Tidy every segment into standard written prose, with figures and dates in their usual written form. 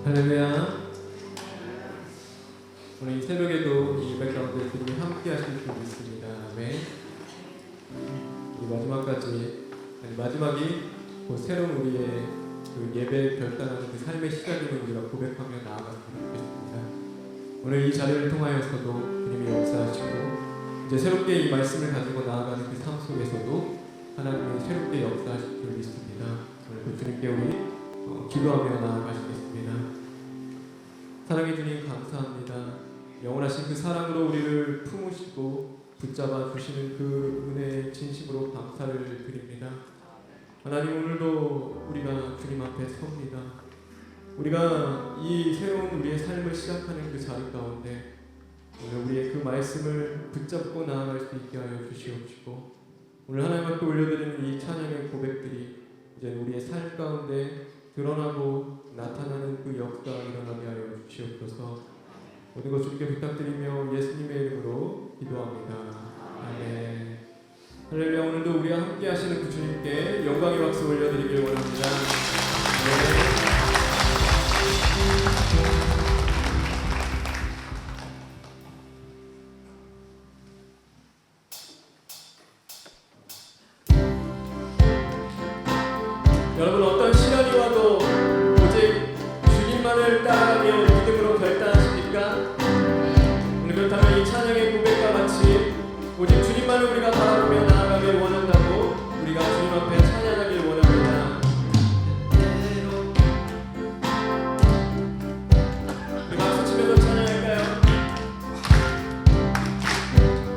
할렐루야. 오늘 이 새벽에도 이 예배 가운데 주님이 함께 하실 줄 믿습니다. 아멘. 이 마지막이 곧 새로운 우리의 그 예배 결단하는 그 삶의 시작임을 우리가 고백하며 나아갔으면 좋겠습니다. 오늘 이 자리를 통하여서도 주님이 역사하시고 이제 새롭게 이 말씀을 가지고 나아가는 그 삶 속에서도 하나님이 새롭게 역사하실 줄 믿습니다. 오늘 그 주님께 우리 기도하며 나아가시겠습니다. 사랑해 주님 감사합니다. 영원하신 그 사랑으로 우리를 품으시고 붙잡아 주시는 그 은혜에 진심으로 감사를 드립니다. 하나님, 오늘도 우리가 주님 앞에 섭니다. 우리가 이 새로운 우리의 삶을 시작하는 그 자리 가운데 오늘 우리의 그 말씀을 붙잡고 나아갈 수 있게 하여 주시옵시고, 오늘 하나님 앞에 올려드리는 이 찬양의 고백들이 이제 우리의 삶 가운데 드러나고 나타나는 그 역사가 일어나게 하여 주시옵소서. 모든 것 주님께 부탁드리며 예수님의 이름으로 기도합니다. 아멘. 할렐루야. 오늘도 우리와 함께 하시는 그 주님께 영광의 박수 올려드리길 원합니다. 네. 여러분, 어떤 시련이 와도 오직 주님만을 따라가며 믿음으로 결단하십니까? 오늘 그렇다면 이 찬양의 고백과 같이 오직 주님만을 우리가 바라보며 나아가길 원한다고 우리가 주님 앞에 찬양하길 원합니다. 우리 박수 치면서 찬양할까요?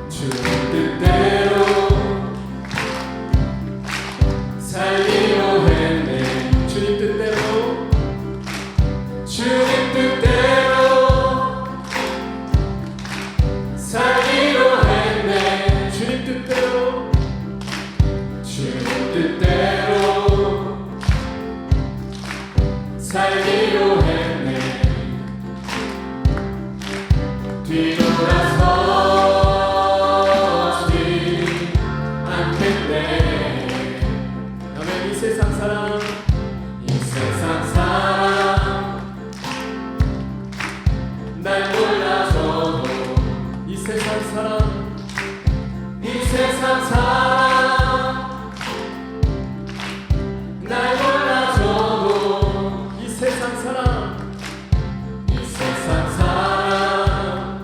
주님 뜻대로 살기로 했네. 주님 뜻대로, 주님 뜻대로 살기로 했네. 주님 뜻대로, 주님 뜻대로 살기로 했네. 뒤돌아서지 않겠네. 아멘. 이 세상 사람, 이 세상 사람 날 몰라줘도, 이 세상 사람, 이 세상 사람 날 몰라줘도, 이 세상 사람, 이 세상 사람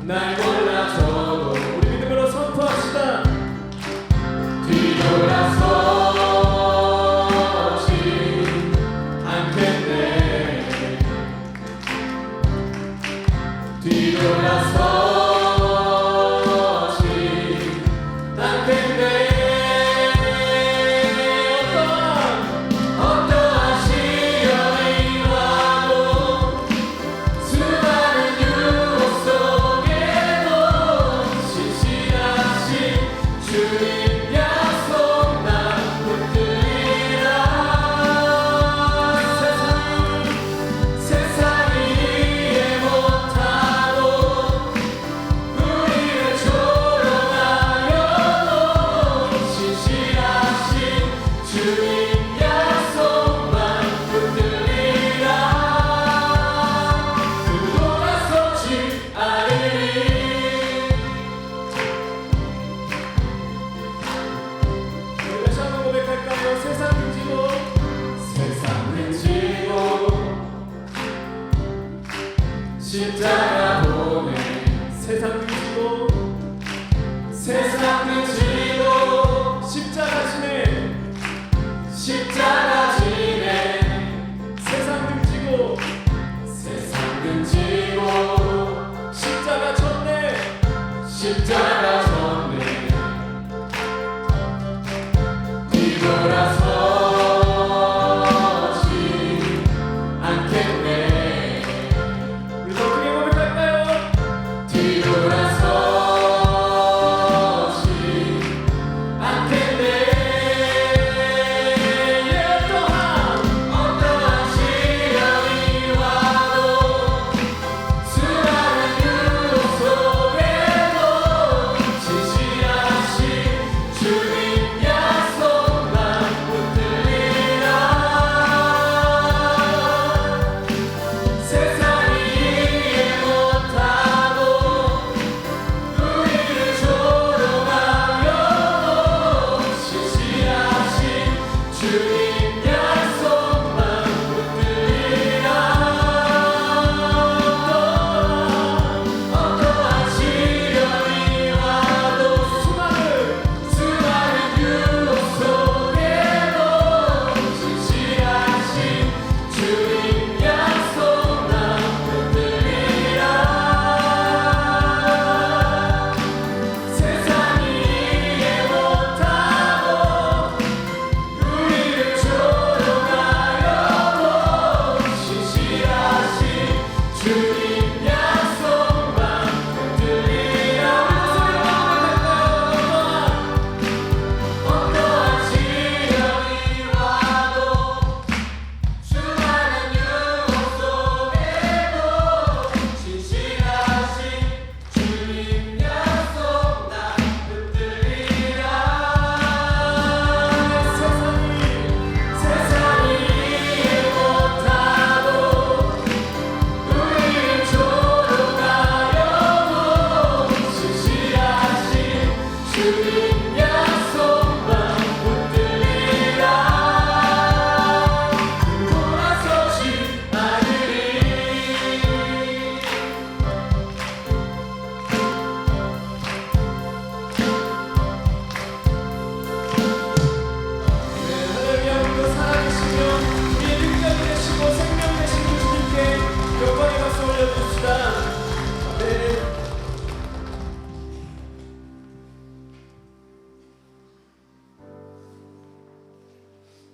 날 몰라줘도, 우리 믿음으로 선포합시다. 뒤돌아서지 않겠네. 뒤돌아서지 않겠네. 어떠한 시련이 와도 수많은 유혹 속에도 신실하신 주님 약속 난 붙들리라. 세상이 이해 못하고 우리를 조롱하여도 신실하신 주님 약속만 붙들리라. 돌아서지 않으리. 우리 다시 한번 고백할까요? 세상을 지고, 세상을 지고 십자가 보내. 세상을 지고, 세상을 지고 십자가 지네. 십자가 지네. 세상을 지고, 세상을 지고 십자가 졌네. 십자가 졌네. 뒤돌아서지 않겠네. 우리 더 크게 고백할까요? 뒤돌아서지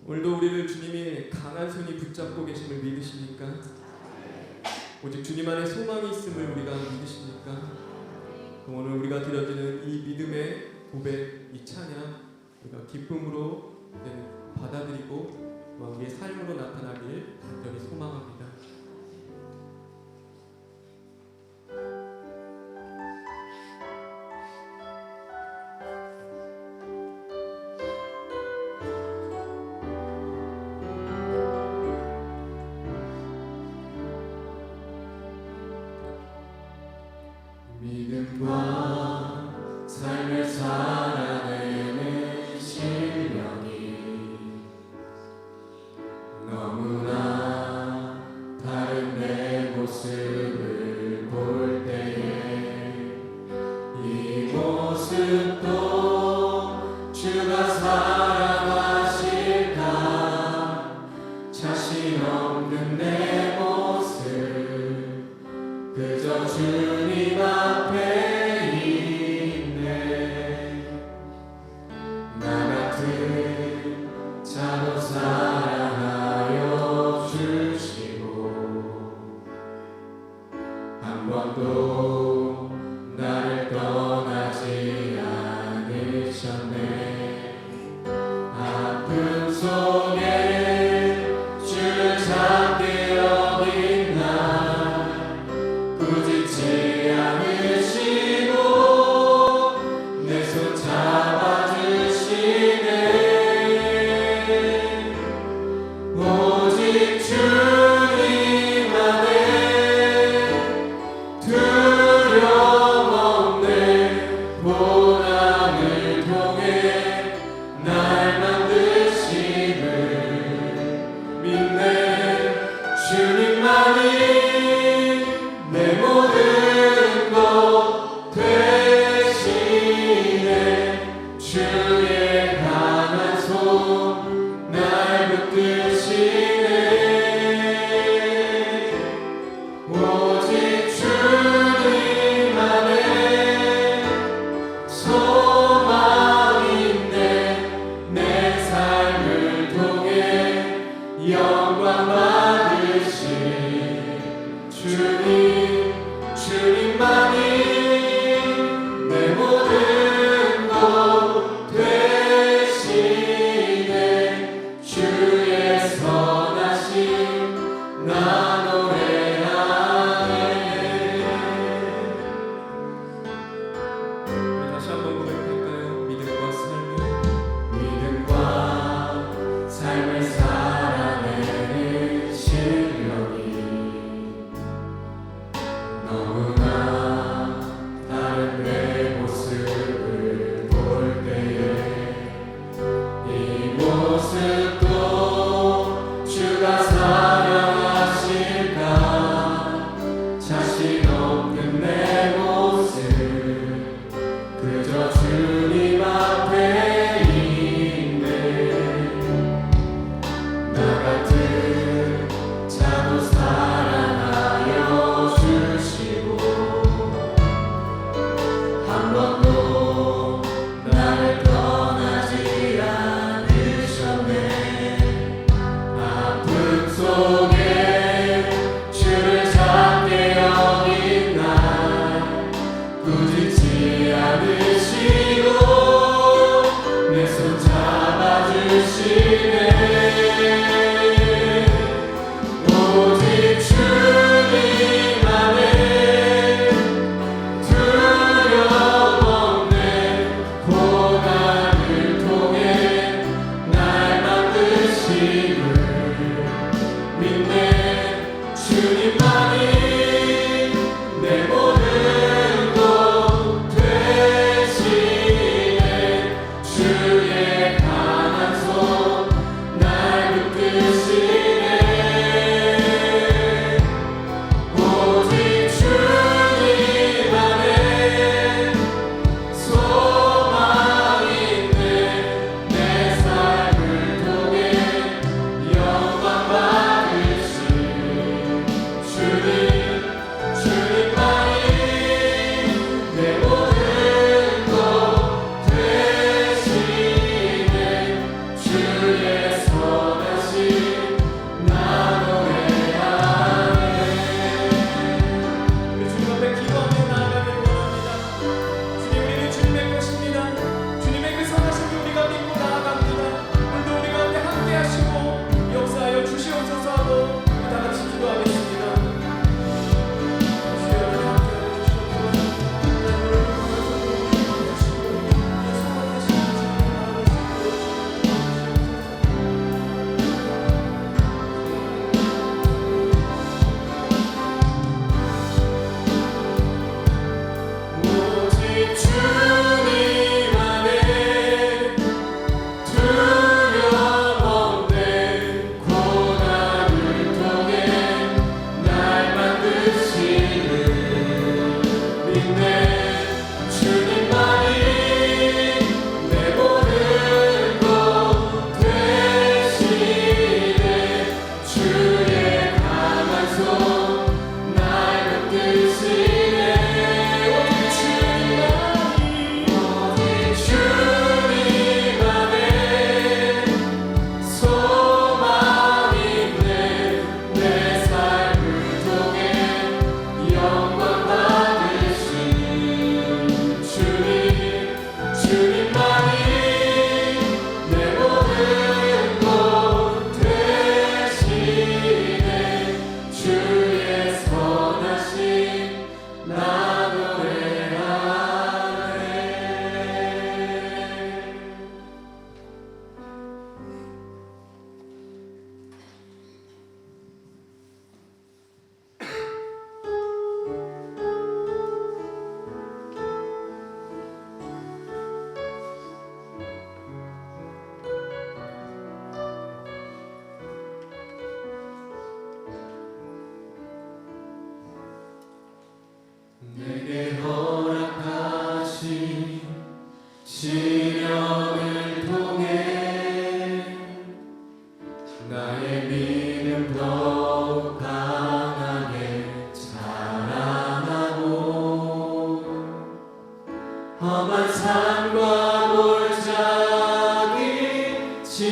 오늘도 우리를 주님이 강한 손이 붙잡고 계심을 믿으십니까? 오직 주님 안에 소망이 있음을 우리가 믿으십니까? 오늘 우리가 드려지는 이 믿음의 고백, 이 찬양 우리가 기쁨으로 받아들이고 또한 우리의 삶으로 나타나길 간절히 소망합니다. 믿음과 삶을 살아내는 실력이 너무나 다른 내 모습을 볼 때에 이 모습도 주가 사랑하실까 자신 없는 내 모습 그저 주님 앞에 있네. 나 같은 자도 사랑하여 주시고 한 번도 나를 떠나지 않으셨네. 아픔 속에 주를 찾게 어린 날 부딪지 않으시고 내 손 잡아주시네. 오직 주님만의 두려움 없네. 고난을 통해 날 만드심을 믿네. 주님만이 내 모든 것 되시네. 주의 강한 손 날 붙드시네. 오직 주님만의 소망 있네. 내 삶을 통해 영광 받으신 주님만이 내 모든 것 되시네. 주의 선하심 나 노래하네. 우리 다시 한번 고백할까요? 믿음과 삶을 살아내는 실력이 너무나 다른 내 모습을 볼 때에 이 모습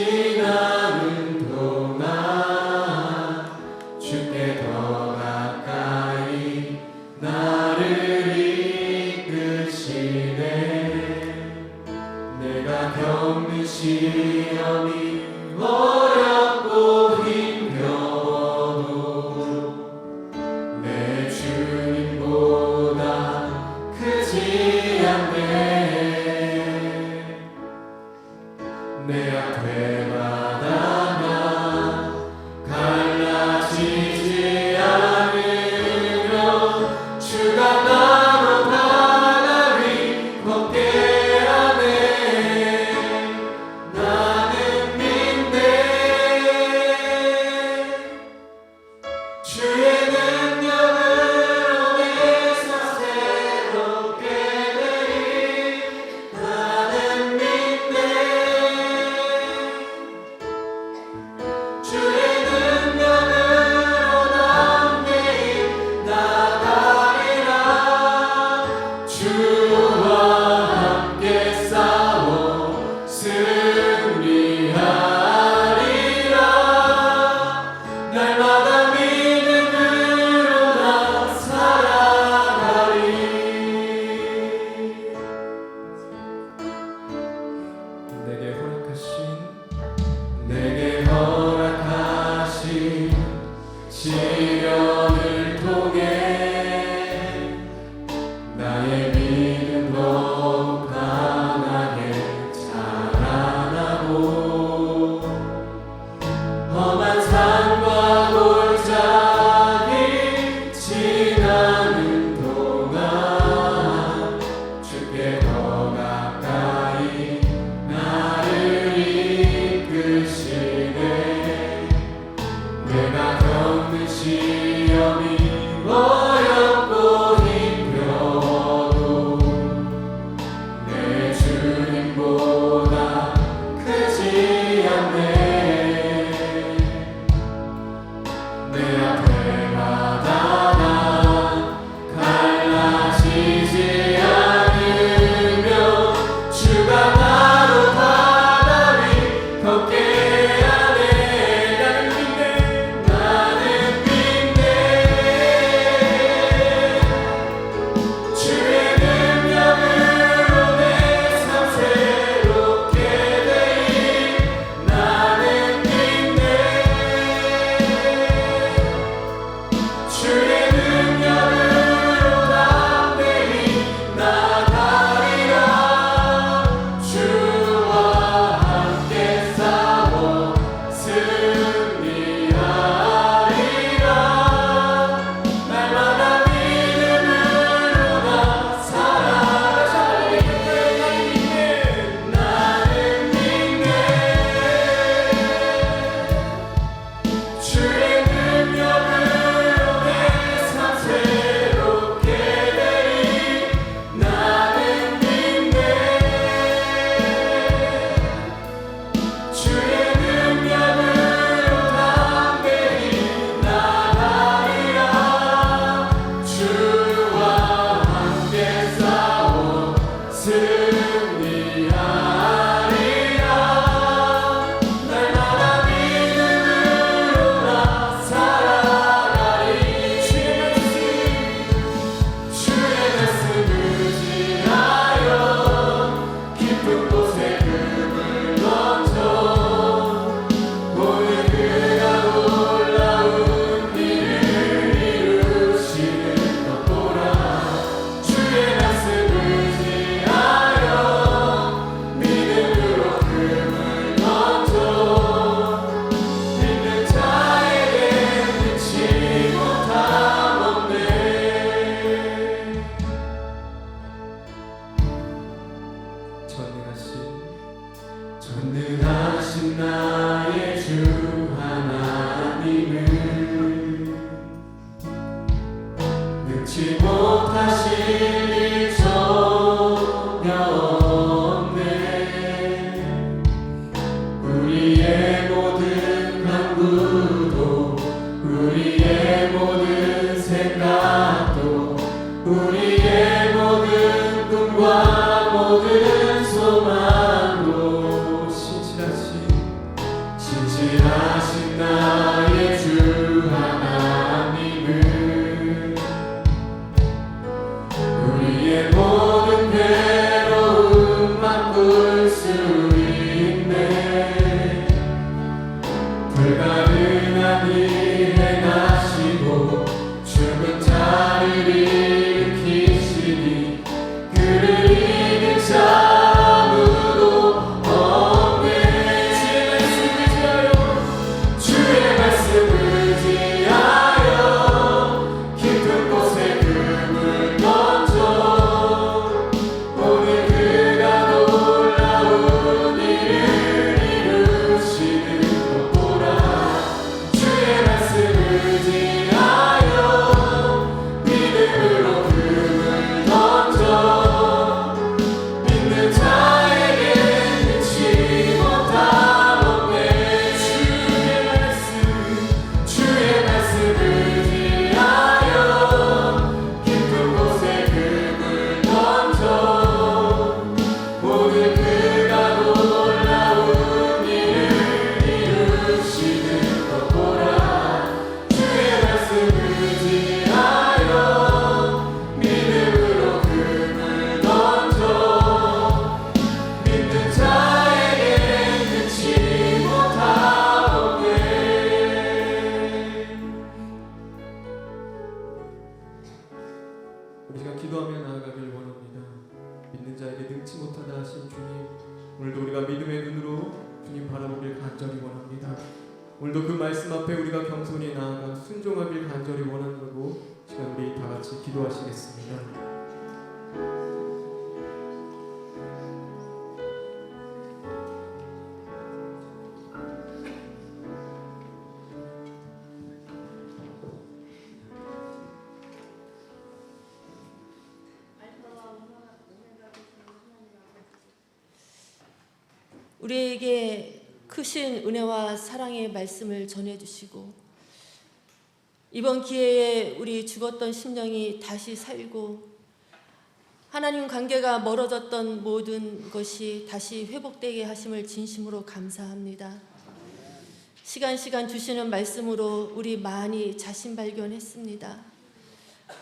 지나는 동안 주께 더 가까이 나를 이끄시네. 내가 겪는 시험이 어렵고 힘겨워도 내 주님보다 크지 않네. 내 앞에 바다가 갈라지지 않으며 주가 나로 바다 위 걷게 하네. 나는 믿네. 주의 능력으로 내 삶 새롭게 되리. 나는 믿네. 주의 능력으로 난 매일 나가리라. 주와 함께 싸워 승리하리라. 날마다 믿음으로 나 살아가리. 내게 내게 허락하신 시련을 통해 나의 믿음 더욱 강하게 자라나고 험한 산과 골짜기 지나는 동안 주께 더 가까이 나를 이끄시네. 내가 겪는 시험이 어렵고 힘겨워도 내 주님보다 크지 않네. 내 앞에 바다가 갈라지지 않으며 주가 나로 바다 위 걷게 하네. 나는 믿네. 주의 능력으로 내 삶 새롭게 되리. 나는 믿네. 주의 능력으로 난 매일 나가리라. 주와 함께 싸워 승리하리라. 날마다 믿음으로 나 살아가리. 나는 믿네. 주의 능력으로 내 삶 새롭게 되리. 나는 믿네. 주의 능력으로 난 매일 나가리라. 주와 함께 싸워 승리하리라. 날마다 믿음으로 나 살아가리. 주의 말씀 의지하여 깊은 곳에 금을 던져 오늘 그가 놀라운 일을 이루시는 것 보라. 주의 말씀 의지하여 믿음으로 금을 던져 믿는 자에게 믿지 못함 없네. 전능하신 나의 주 하나님은 능치 못하실 일 전혀 없네. 우리의 모든 간구도 우리의 모든 생각도 우리의 모든 꿈과 모든 소망도 신실하신 순종하길 간절히 원합니다. 오늘도 그 말씀 앞에 우리가 겸손히 나아가 순종하길 간절히 원하고 시간 우리 다 같이 기도하시겠습니다. 우리에게 크신 은혜와 사랑의 말씀을 전해주시고 이번 기회에 우리 죽었던 심령이 다시 살고 하나님 관계가 멀어졌던 모든 것이 다시 회복되게 하심을 진심으로 감사합니다. 시간 주시는 말씀으로 우리 많이 자신 발견했습니다.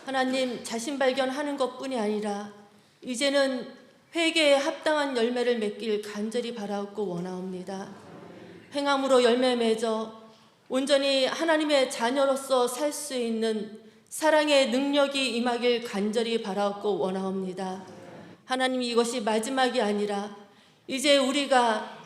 하나님, 자신 발견하는 것뿐이 아니라 이제는 회개에 합당한 열매를 맺길 간절히 바라옵고 원하옵니다. 행함으로 열매 맺어 온전히 하나님의 자녀로서 살 수 있는 사랑의 능력이 임하길 간절히 바라옵고 원하옵니다. 하나님, 이것이 마지막이 아니라 이제 우리가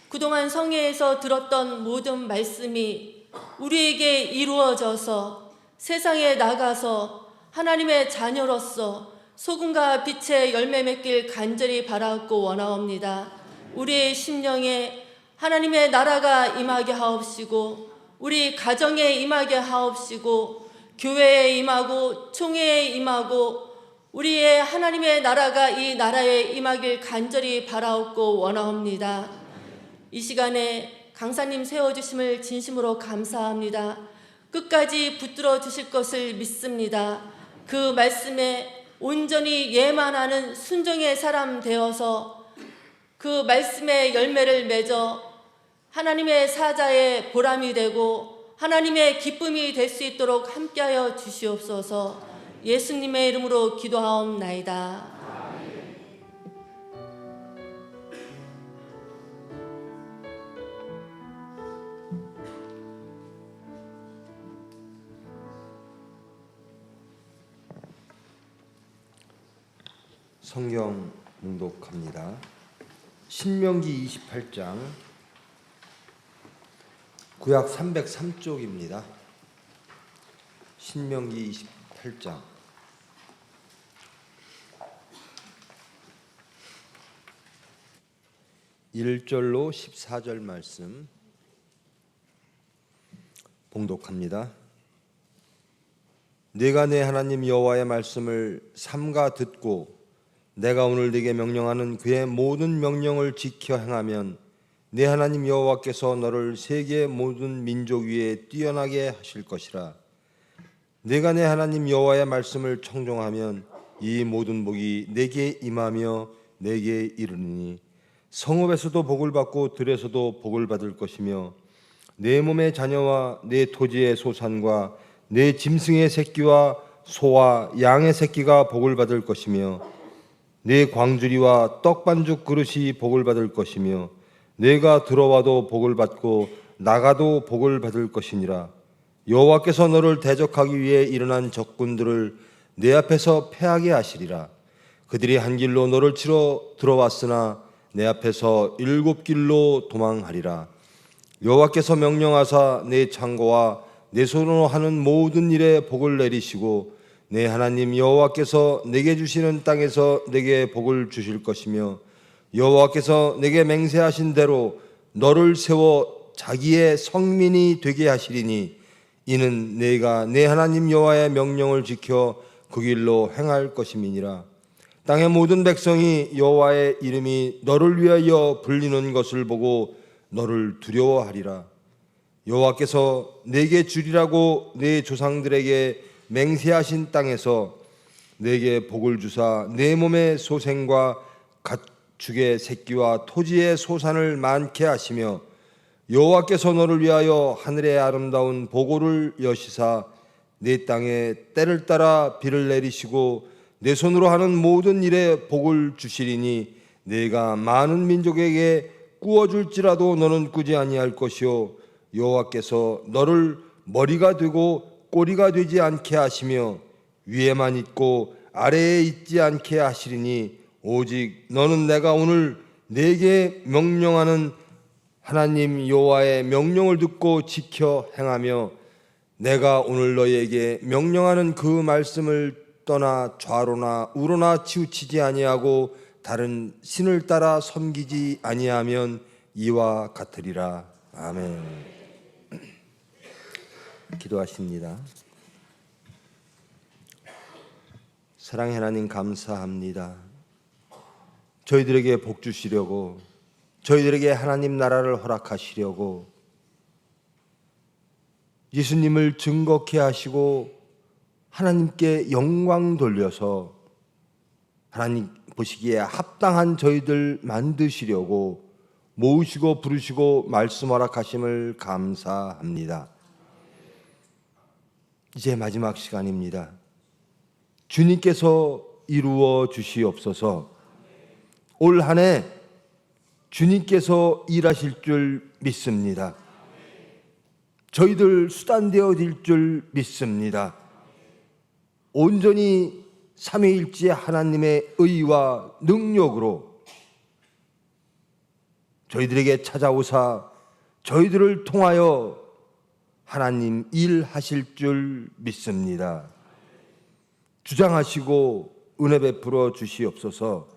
그동안 성회에서 들었던 모든 말씀이 우리에게 이루어져서 세상에 나가서 하나님의 자녀로서 소금과 빛의 열매 맺길 간절히 바라옵고 원하옵니다. 우리의 심령에 하나님의 나라가 임하게 하옵시고 우리 가정에 임하게 하옵시고 교회에 임하고 총회에 임하고 우리의 하나님의 나라가 이 나라에 임하길 간절히 바라옵고 원하옵니다. 이 시간에 강사님 세워주심을 진심으로 감사합니다. 끝까지 붙들어 주실 것을 믿습니다. 그 말씀에 온전히 예만하는 순종의 사람 되어서 그 말씀의 열매를 맺어 하나님의 사자의 보람이 되고 하나님의 기쁨이 될 수 있도록 함께하여 주시옵소서. 예수님의 이름으로 기도하옵나이다. 성경 묵독합니다. 신명기 28장 구약 303쪽입니다. 신명기 28장 (1절로) (14절) 말씀 봉독합니다. 네가 내 하나님 여호와의 말씀을 삼가 듣고 내가 오늘 네게 명령하는 그의 모든 명령을 지켜 행하면 네 하나님 여호와께서 너를 세계 모든 민족 위에 뛰어나게 하실 것이라. 네가 내 하나님 여호와의 말씀을 청종하면 이 모든 복이 네게 임하며 네게 이르니 성읍에서도 복을 받고 들에서도 복을 받을 것이며 내 몸의 자녀와 내 토지의 소산과 내 짐승의 새끼와 소와 양의 새끼가 복을 받을 것이며 내 광주리와 떡반죽 그릇이 복을 받을 것이며 내가 들어와도 복을 받고 나가도 복을 받을 것이니라. 여호와께서 너를 대적하기 위해 일어난 적군들을 내 앞에서 패하게 하시리라. 그들이 한 길로 너를 치러 들어왔으나 내 앞에서 7길로 도망하리라. 여호와께서 명령하사 내 창고와 내 손으로 하는 모든 일에 복을 내리시고 내 하나님 여호와께서 내게 주시는 땅에서 내게 복을 주실 것이며 여호와께서 내게 맹세하신 대로 너를 세워 자기의 성민이 되게 하시리니 이는 내가 내 하나님 여호와의 명령을 지켜 그 길로 행할 것임이니라. 땅의 모든 백성이 여호와의 이름이 너를 위하여 불리는 것을 보고 너를 두려워하리라. 여호와께서 내게 주리라고 내 조상들에게 맹세하신 땅에서 내게 복을 주사 내 몸의 소생과 가축의 새끼와 토지의 소산을 많게 하시며 여호와께서 너를 위하여 하늘의 아름다운 보고를 여시사 내 땅에 때를 따라 비를 내리시고 내 손으로 하는 모든 일에 복을 주시리니 내가 많은 민족에게 꾸어줄지라도 너는 꾸지 아니할 것이요 여호와께서 너를 머리가 되고 꼬리가 되지 않게 하시며 위에만 있고 아래에 있지 않게 하시리니 오직 너는 내가 오늘 네게 명령하는 하나님 여호와의 명령을 듣고 지켜 행하며 내가 오늘 너희에게 명령하는 그 말씀을 떠나 좌로나 우로나 치우치지 아니하고 다른 신을 따라 섬기지 아니하면 이와 같으리라. 아멘. 기도하십니다. 사랑의 하나님 감사합니다. 저희들에게 복 주시려고, 저희들에게 하나님 나라를 허락하시려고 예수님을 증거케 하시고 하나님께 영광 돌려서 하나님 보시기에 합당한 저희들 만드시려고 모으시고 부르시고 말씀 허락하심을 감사합니다. 이제 마지막 시간입니다. 주님께서 이루어 주시옵소서. 올 한 해 주님께서 일하실 줄 믿습니다. 저희들 수단 되어질 줄 믿습니다. 온전히 삼위일체 하나님의 의와 능력으로 저희들에게 찾아오사 저희들을 통하여 하나님 일하실 줄 믿습니다. 주장하시고 은혜 베풀어 주시옵소서.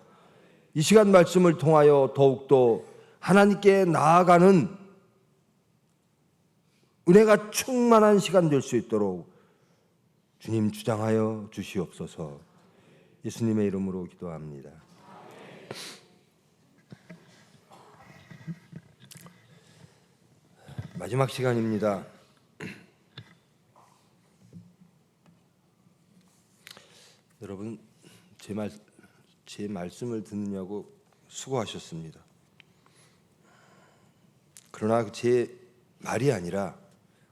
이 시간 말씀을 통하여 더욱더 하나님께 나아가는 은혜가 충만한 시간 될 수 있도록 주님 주장하여 주시옵소서. 예수님의 이름으로 기도합니다. 마지막 시간입니다. 여러분 제 말씀을 듣느냐고 수고하셨습니다. 그러나 제 말이 아니라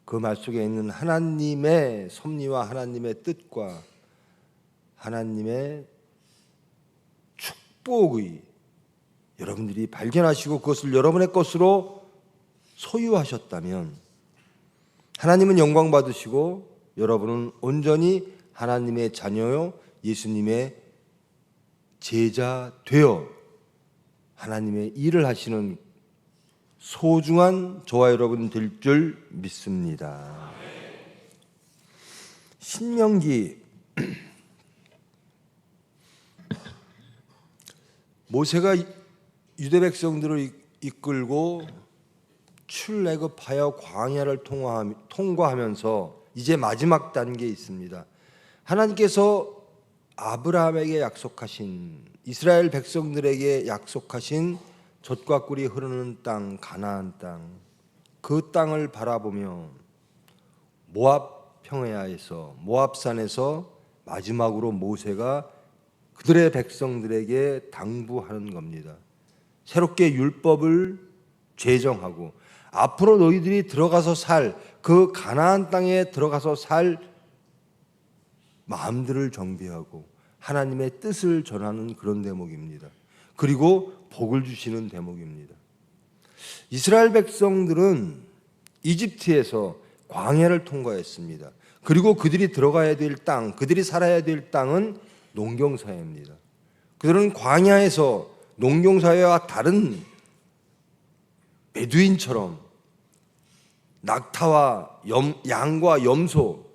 그 말 속에 있는 하나님의 섭리와 하나님의 뜻과 하나님의 축복의 여러분들이 발견하시고 그것을 여러분의 것으로 소유하셨다면 하나님은 영광 받으시고 여러분은 온전히 하나님의 자녀요 예수님의 제자 되어 하나님의 일을 하시는 소중한 저와 여러분 될 줄 믿습니다. 신명기 모세가 유대 백성들을 이끌고 출애굽하여 광야를 통과하면서 이제 마지막 단계에 있습니다. 하나님께서 아브라함에게 약속하신 이스라엘 백성들에게 약속하신 젖과 꿀이 흐르는 땅 가나안 땅, 그 땅을 바라보며 모압 평야에서 모압산에서 마지막으로 모세가 그들의 백성들에게 당부하는 겁니다. 새롭게 율법을 제정하고 앞으로 너희들이 들어가서 살 그 가나안 땅에 들어가서 살 마음들을 정비하고 하나님의 뜻을 전하는 그런 대목입니다. 그리고 복을 주시는 대목입니다. 이스라엘 백성들은 이집트에서 광야를 통과했습니다. 그리고 그들이 들어가야 될 땅, 그들이 살아야 될 땅은 농경사회입니다. 그들은 광야에서 농경사회와 다른 베두인처럼 낙타와 양과 염소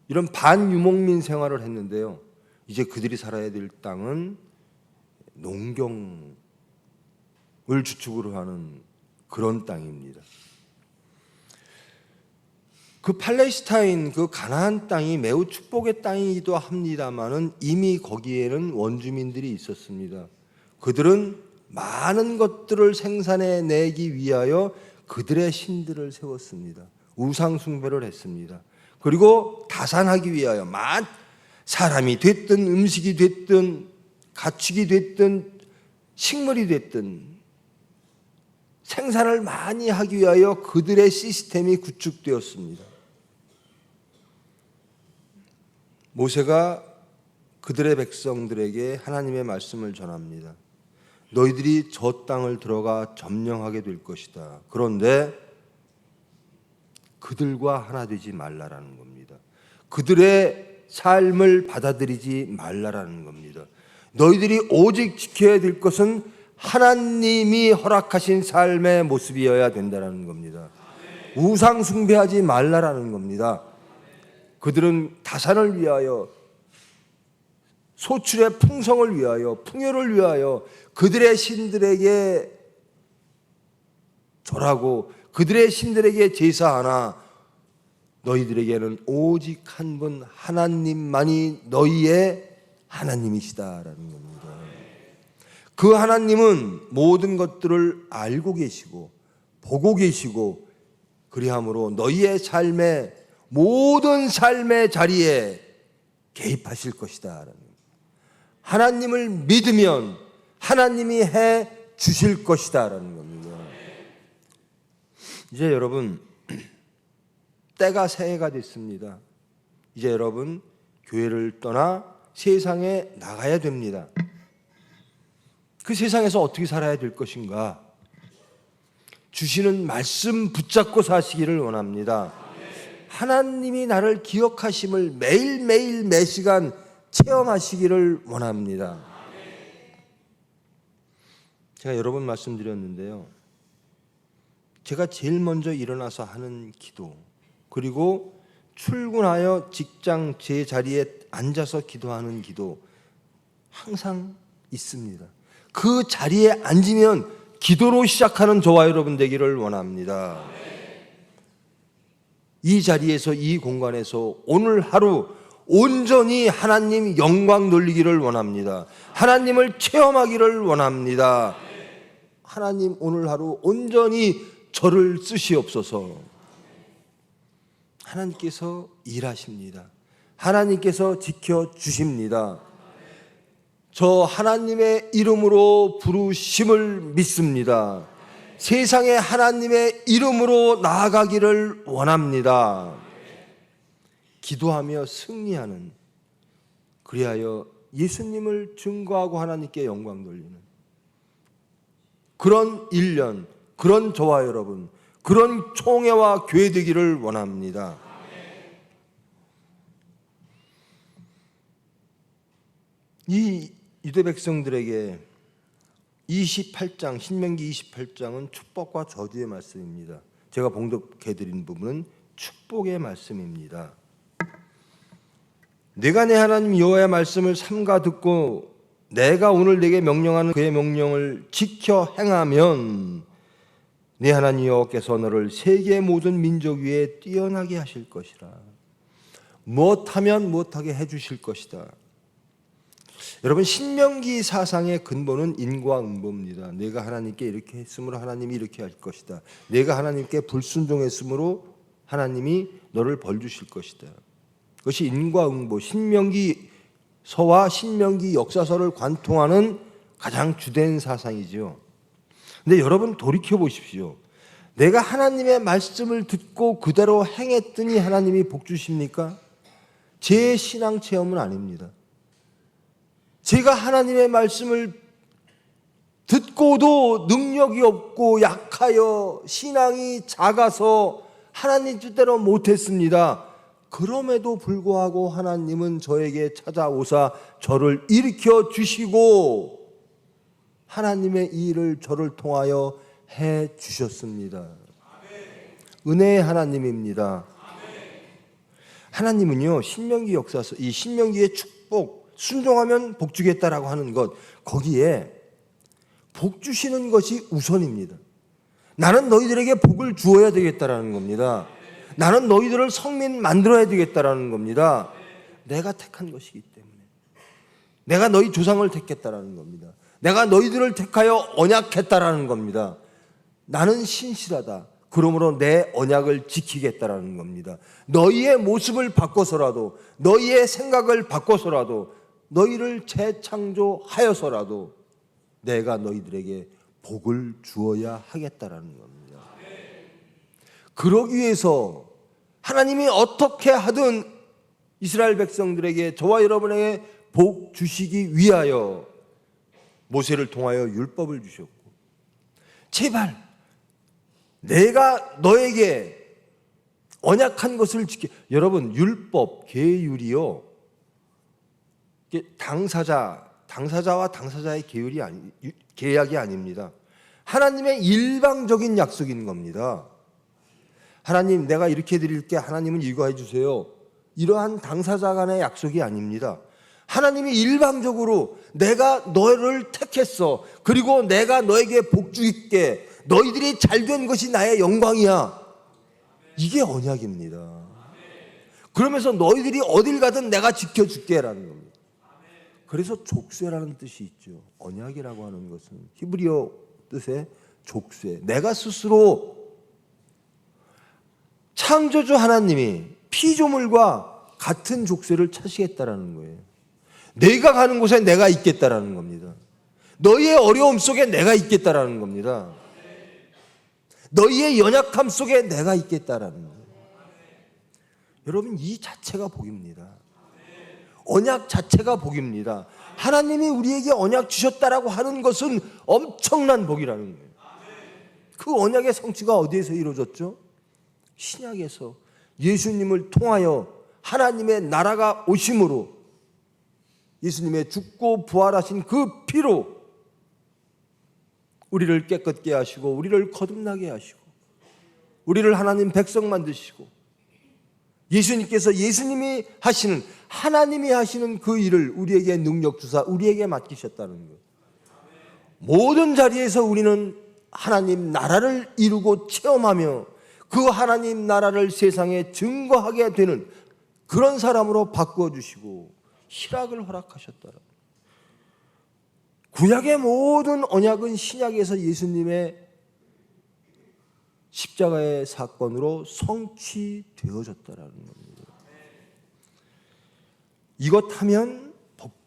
이런 반유목민 생활을 했는데요. 이제 그들이 살아야 될 땅은 농경을 주축으로 하는 그런 땅입니다. 그 팔레스타인 그 가나안 땅이 매우 축복의 땅이기도 합니다만은 이미 거기에는 원주민들이 있었습니다. 그들은 많은 것들을 생산해 내기 위하여 그들의 신들을 세웠습니다. 우상 숭배를 했습니다. 그리고 다산하기 위하여 사람이 됐든 음식이 됐든 가축이 됐든 식물이 됐든 생산을 많이 하기 위하여 그들의 시스템이 구축되었습니다. 모세가 그들의 백성들에게 하나님의 말씀을 전합니다. 너희들이 저 땅을 들어가 점령하게 될 것이다. 그런데 그들과 하나 되지 말라라는 겁니다. 그들의 삶을 받아들이지 말라라는 겁니다. 너희들이 오직 지켜야 될 것은 하나님이 허락하신 삶의 모습이어야 된다는 겁니다. 우상 숭배하지 말라라는 겁니다. 그들은 다산을 위하여, 소출의 풍성을 위하여, 풍요를 위하여 그들의 신들에게 절하고 그들의 신들에게 제사하나 너희들에게는 오직 한 분 하나님만이 너희의 하나님이시다라는 겁니다. 그 하나님은 모든 것들을 알고 계시고 보고 계시고 그리함으로 너희의 삶의 모든 삶의 자리에 개입하실 것이다. 하나님을 믿으면 하나님이 해 주실 것이다라는 겁니다. 이제 여러분 때가 새해가 됐습니다. 이제 여러분 교회를 떠나 세상에 나가야 됩니다. 그 세상에서 어떻게 살아야 될 것인가? 주시는 말씀 붙잡고 사시기를 원합니다. 하나님이 나를 기억하심을 매일매일 매시간 체험하시기를 원합니다. 제가 여러 번 말씀드렸는데요. 제가 제일 먼저 일어나서 하는 기도, 그리고 출근하여 직장 제 자리에 앉아서 기도하는 기도 항상 있습니다. 그 자리에 앉으면 기도로 시작하는 저와 여러분 되기를 원합니다. 이 자리에서, 이 공간에서 오늘 하루 온전히 하나님 영광 돌리기를 원합니다. 하나님을 체험하기를 원합니다. 하나님 오늘 하루 온전히 저를 쓰시옵소서. 하나님께서 일하십니다. 하나님께서 지켜주십니다. 저 하나님의 이름으로 부르심을 믿습니다. 세상에 하나님의 이름으로 나아가기를 원합니다. 기도하며 승리하는, 그리하여 예수님을 증거하고 하나님께 영광 돌리는 그런 1년, 그런 저와 여러분, 그런 총회와 교회 되기를 원합니다. 이 유대 백성들에게 28장, 신명기 28장은 축복과 저주의 말씀입니다. 제가 봉독해드린 부분은 축복의 말씀입니다. 내가 내 하나님 여호와의 말씀을 삼가 듣고 내가 오늘 내게 명령하는 그의 명령을 지켜 행하면 내 하나님 여호와께서 너를 세계 모든 민족 위에 뛰어나게 하실 것이라. 무엇하면 무엇하게 해주실 것이다. 여러분, 신명기 사상의 근본은 인과응보입니다. 내가 하나님께 이렇게 했으므로 하나님이 이렇게 할 것이다. 내가 하나님께 불순종했으므로 하나님이 너를 벌 주실 것이다. 그것이 인과응보, 신명기서와 신명기 역사서를 관통하는 가장 주된 사상이죠. 근데 여러분 돌이켜 보십시오. 내가 하나님의 말씀을 듣고 그대로 행했더니 하나님이 복 주십니까? 제 신앙 체험은 아닙니다. 제가 하나님의 말씀을 듣고도 능력이 없고 약하여 신앙이 작아서 하나님 뜻대로 못했습니다. 그럼에도 불구하고 하나님은 저에게 찾아오사 저를 일으켜 주시고 하나님의 이 일을 저를 통하여 해 주셨습니다. 은혜의 하나님입니다. 하나님은요, 신명기 역사서, 이 신명기의 축복, 순종하면 복 주겠다라고 하는 것, 거기에 복 주시는 것이 우선입니다. 나는 너희들에게 복을 주어야 되겠다라는 겁니다. 나는 너희들을 성민 만들어야 되겠다라는 겁니다. 내가 택한 것이기 때문에. 내가 너희 조상을 택했다라는 겁니다. 내가 너희들을 택하여 언약했다라는 겁니다. 나는 신실하다. 그러므로 내 언약을 지키겠다라는 겁니다. 너희의 모습을 바꿔서라도, 너희의 생각을 바꿔서라도, 너희를 재창조하여서라도 내가 너희들에게 복을 주어야 하겠다라는 겁니다. 그러기 위해서 하나님이 어떻게 하든 이스라엘 백성들에게, 저와 여러분에게 복 주시기 위하여 모세를 통하여 율법을 주셨고, 제발 내가 너에게 언약한 것을 지켜. 여러분, 율법, 계율이요, 당사자, 당사자와 당사자의 계약이 아닙니다. 하나님의 일방적인 약속인 겁니다. 하나님, 내가 이렇게 드릴게, 하나님은 이거 해주세요. 이러한 당사자 간의 약속이 아닙니다. 하나님이 일방적으로 내가 너를 택했어. 그리고 내가 너에게 복 줄게. 너희들이 잘된 것이 나의 영광이야. 이게 언약입니다. 그러면서 너희들이 어딜 가든 내가 지켜줄게라는 겁니다. 그래서 족쇄라는 뜻이 있죠. 언약이라고 하는 것은 히브리어 뜻의 족쇄. 내가 스스로 창조주 하나님이 피조물과 같은 족쇄를 차시겠다라는 거예요. 내가 가는 곳에 내가 있겠다라는 겁니다. 너희의 어려움 속에 내가 있겠다라는 겁니다. 너희의 연약함 속에 내가 있겠다라는 거예요. 여러분, 이 자체가 복입니다. 언약 자체가 복입니다. 하나님이 우리에게 언약 주셨다라고 하는 것은 엄청난 복이라는 거예요. 그 언약의 성취가 어디에서 이루어졌죠? 신약에서 예수님을 통하여 하나님의 나라가 오심으로, 예수님의 죽고 부활하신 그 피로 우리를 깨끗게 하시고 우리를 거듭나게 하시고 우리를 하나님 백성 만드시고 예수님께서 예수님이 하시는, 하나님이 하시는 그 일을 우리에게 능력 주사 우리에게 맡기셨다는 거예요. 모든 자리에서 우리는 하나님 나라를 이루고 체험하며 그 하나님 나라를 세상에 증거하게 되는 그런 사람으로 바꾸어 주시고 희락을 허락하셨다는 거예요. 구약의 모든 언약은 신약에서 예수님의 십자가의 사건으로 성취되어졌다라는 겁니다. 이것 하면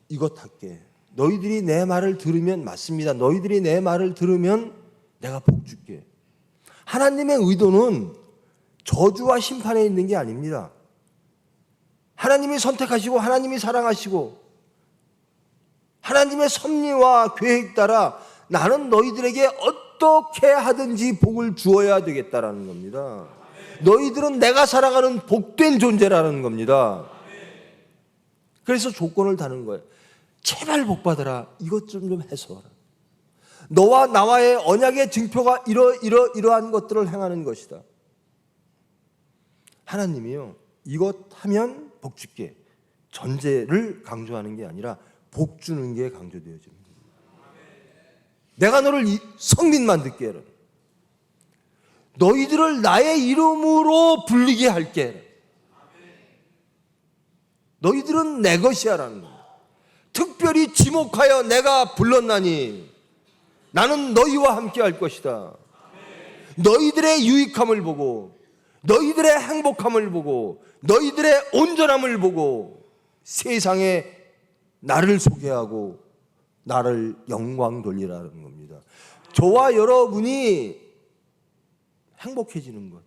이것 할게. 너희들이 내 말을 들으면, 맞습니다. 너희들이 내 말을 들으면 내가 복 줄게. 하나님의 의도는 저주와 심판에 있는 게 아닙니다. 하나님이 선택하시고 하나님이 사랑하시고 하나님의 섭리와 계획 따라 나는 너희들에게 어떻게 하든지 복을 주어야 되겠다라는 겁니다. 너희들은 내가 사랑하는 복된 존재라는 겁니다. 그래서 조건을 다는 거예요. 제발 복 받아라. 이것 좀 해서. 너와 나와의 언약의 증표가 이러한 것들을 행하는 것이다. 하나님이요, 이것 하면 복 줄게. 전제를 강조하는 게 아니라 복 주는 게 강조되어집니다. 내가 너를 성민 만들게 해라. 너희들을 나의 이름으로 불리게 할게. 너희들은 내 것이야라는 겁니다. 특별히 지목하여 내가 불렀나니 나는 너희와 함께 할 것이다. 너희들의 유익함을 보고 너희들의 행복함을 보고 너희들의 온전함을 보고 세상에 나를 소개하고 나를 영광 돌리라는 겁니다. 저와 여러분이 행복해지는 것,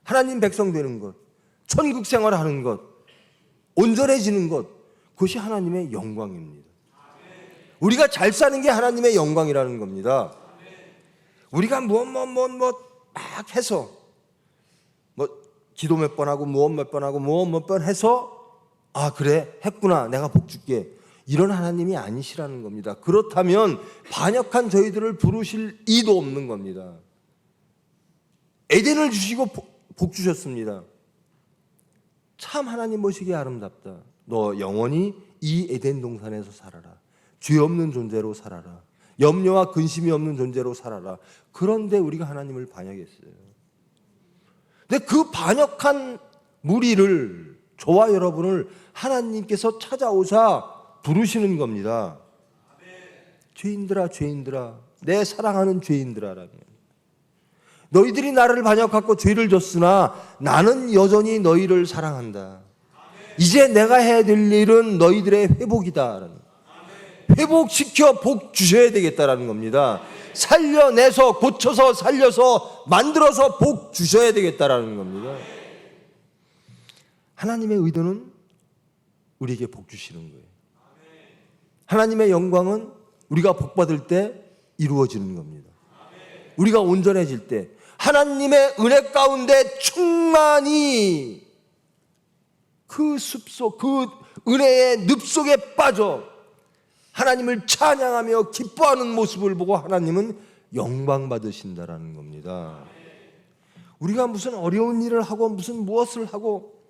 하나님 백성 되는 것, 천국 생활하는 것, 온전해지는 것, 그것이 하나님의 영광입니다. 우리가 잘 사는 게 하나님의 영광이라는 겁니다. 우리가 막 해서 기도 몇 번 하고 무엇 몇 번 하고 무엇 몇 번 해서 아 그래 했구나 내가 복 줄게, 이런 하나님이 아니시라는 겁니다. 그렇다면 반역한 저희들을 부르실 이도 없는 겁니다. 에덴을 주시고 복 주셨습니다. 참 하나님 보시기에 아름답다. 너 영원히 이 에덴 동산에서 살아라. 죄 없는 존재로 살아라. 염려와 근심이 없는 존재로 살아라. 그런데 우리가 하나님을 반역했어요. 근데 그 반역한 무리를, 저와 여러분을 하나님께서 찾아오사 부르시는 겁니다. 죄인들아, 죄인들아, 내 사랑하는 죄인들아라는 거예요. 너희들이 나를 반역하고 죄를 졌으나 나는 여전히 너희를 사랑한다. 이제 내가 해야 될 일은 너희들의 회복이다. 회복시켜 복 주셔야 되겠다라는 겁니다. 살려내서 고쳐서 살려서 만들어서 복 주셔야 되겠다라는 겁니다. 하나님의 의도는 우리에게 복 주시는 거예요. 하나님의 영광은 우리가 복 받을 때 이루어지는 겁니다. 우리가 온전해질 때 하나님의 은혜 가운데 충만히 그 숲속, 그 은혜의 늪 속에 빠져 하나님을 찬양하며 기뻐하는 모습을 보고 하나님은 영광 받으신다라는 겁니다. 우리가 무슨 어려운 일을 하고 무슨 무엇을 하고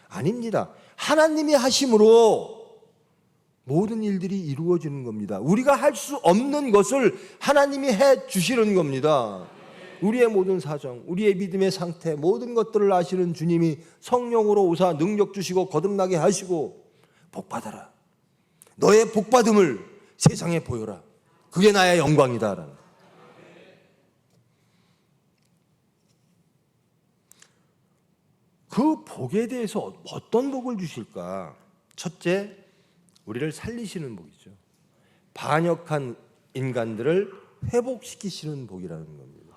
아닙니다. 하나님이 하심으로 모든 일들이 이루어지는 겁니다. 우리가 할 수 없는 것을 하나님이 해 주시는 겁니다. 우리의 모든 사정, 우리의 믿음의 상태, 모든 것들을 아시는 주님이 성령으로 오사 능력 주시고 거듭나게 하시고 복받아라. 너의 복받음을 세상에 보여라. 그게 나의 영광이다. 그 복에 대해서 어떤 복을 주실까? 첫째, 우리를 살리시는 복이죠. 반역한 인간들을 회복시키시는 복이라는 겁니다.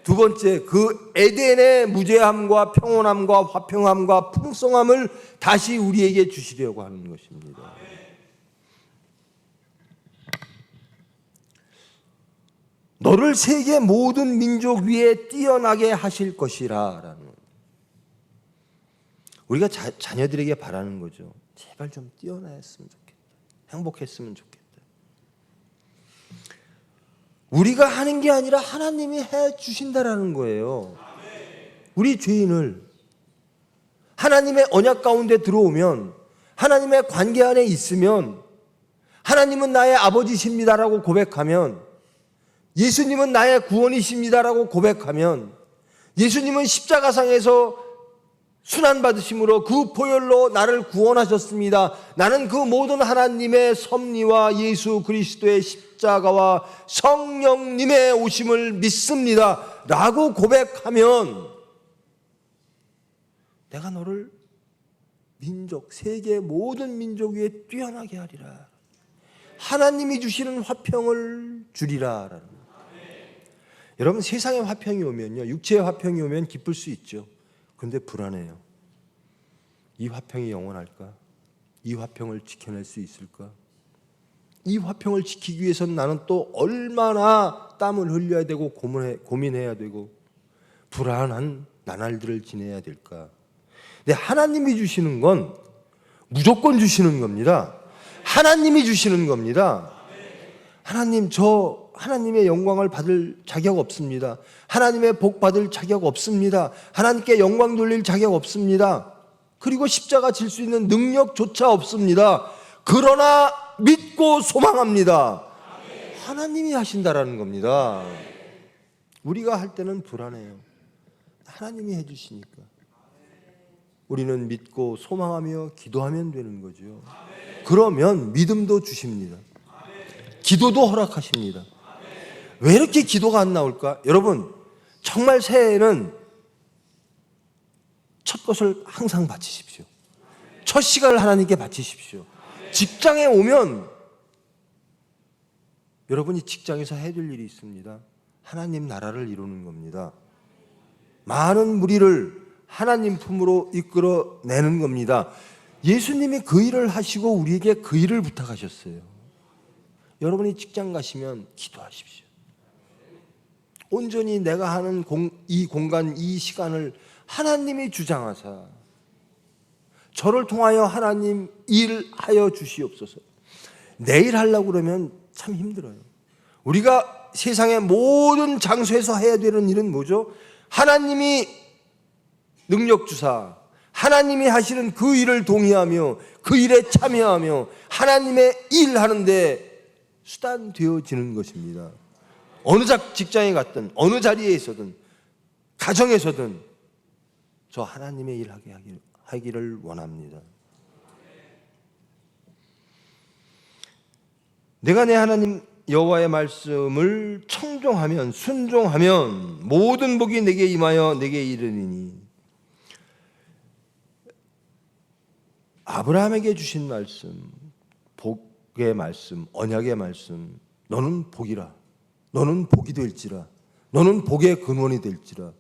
두 번째, 그 에덴의 무죄함과 평온함과 화평함과 풍성함을 다시 우리에게 주시려고 하는 것입니다. 너를 세계 모든 민족 위에 뛰어나게 하실 것이라 라는, 우리가 자녀들에게 바라는 거죠. 제발 좀 뛰어나였으면 좋겠다. 행복했으면 좋겠다. 우리가 하는 게 아니라 하나님이 해 주신다라는 거예요. 우리 죄인을 하나님의 언약 가운데 들어오면, 하나님의 관계 안에 있으면, 하나님은 나의 아버지십니다라고 고백하면, 예수님은 나의 구원이십니다라고 고백하면, 예수님은 십자가상에서 순환받으심으로 그 보혈로 나를 구원하셨습니다. 나는 그 모든 하나님의 섭리와 예수 그리스도의 십자가와 성령님의 오심을 믿습니다 라고 고백하면, 내가 너를 민족, 세계 모든 민족 위에 뛰어나게 하리라. 하나님이 주시는 화평을 주리라 라는 거예요. 여러분, 세상의 화평이 오면요, 육체의 화평이 오면 기쁠 수 있죠. 그런데 불안해요. 이 화평이 영원할까? 이 화평을 지켜낼 수 있을까? 이 화평을 지키기 위해서는 나는 또 얼마나 땀을 흘려야 되고 고민해야 되고 불안한 나날들을 지내야 될까? 근데 하나님이 주시는 건 무조건 주시는 겁니다. 하나님이 주시는 겁니다. 하나님, 저 하나님의 영광을 받을 자격 없습니다. 하나님의 복 받을 자격 없습니다. 하나님께 영광 돌릴 자격 없습니다. 그리고 십자가 질 수 있는 능력조차 없습니다. 그러나 믿고 소망합니다. 하나님이 하신다라는 겁니다. 우리가 할 때는 불안해요. 하나님이 해주시니까 우리는 믿고 소망하며 기도하면 되는 거죠. 그러면 믿음도 주십니다. 기도도 허락하십니다. 왜 이렇게 기도가 안 나올까? 여러분, 정말 새해에는 첫 것을 항상 바치십시오. 첫 시간을 하나님께 바치십시오. 직장에 오면 여러분이 직장에서 해야 될 일이 있습니다. 하나님 나라를 이루는 겁니다. 많은 무리를 하나님 품으로 이끌어내는 겁니다. 예수님이 그 일을 하시고 우리에게 그 일을 부탁하셨어요. 여러분이 직장 가시면 기도하십시오. 온전히 내가 하는 이 공간, 이 시간을 하나님이 주장하사 저를 통하여 하나님 일하여 주시옵소서. 내일 하려고 그러면 참 힘들어요. 우리가 세상의 모든 장소에서 해야 되는 일은 뭐죠? 하나님이 능력 주사, 하나님이 하시는 그 일을 동의하며 그 일에 참여하며 하나님의 일하는데 수단 되어지는 것입니다. 어느 직장에 갔든 어느 자리에 있어든 가정에서든 저 하나님의 일 하기를 원합니다. 내가 내 하나님 여호와의 말씀을 청종하면, 순종하면 모든 복이 내게 임하여 내게 이르리니. 아브라함에게 주신 말씀, 복의 말씀, 언약의 말씀, 너는 복이라, 너는 복이 될지라, 너는 복의 근원이 될지라,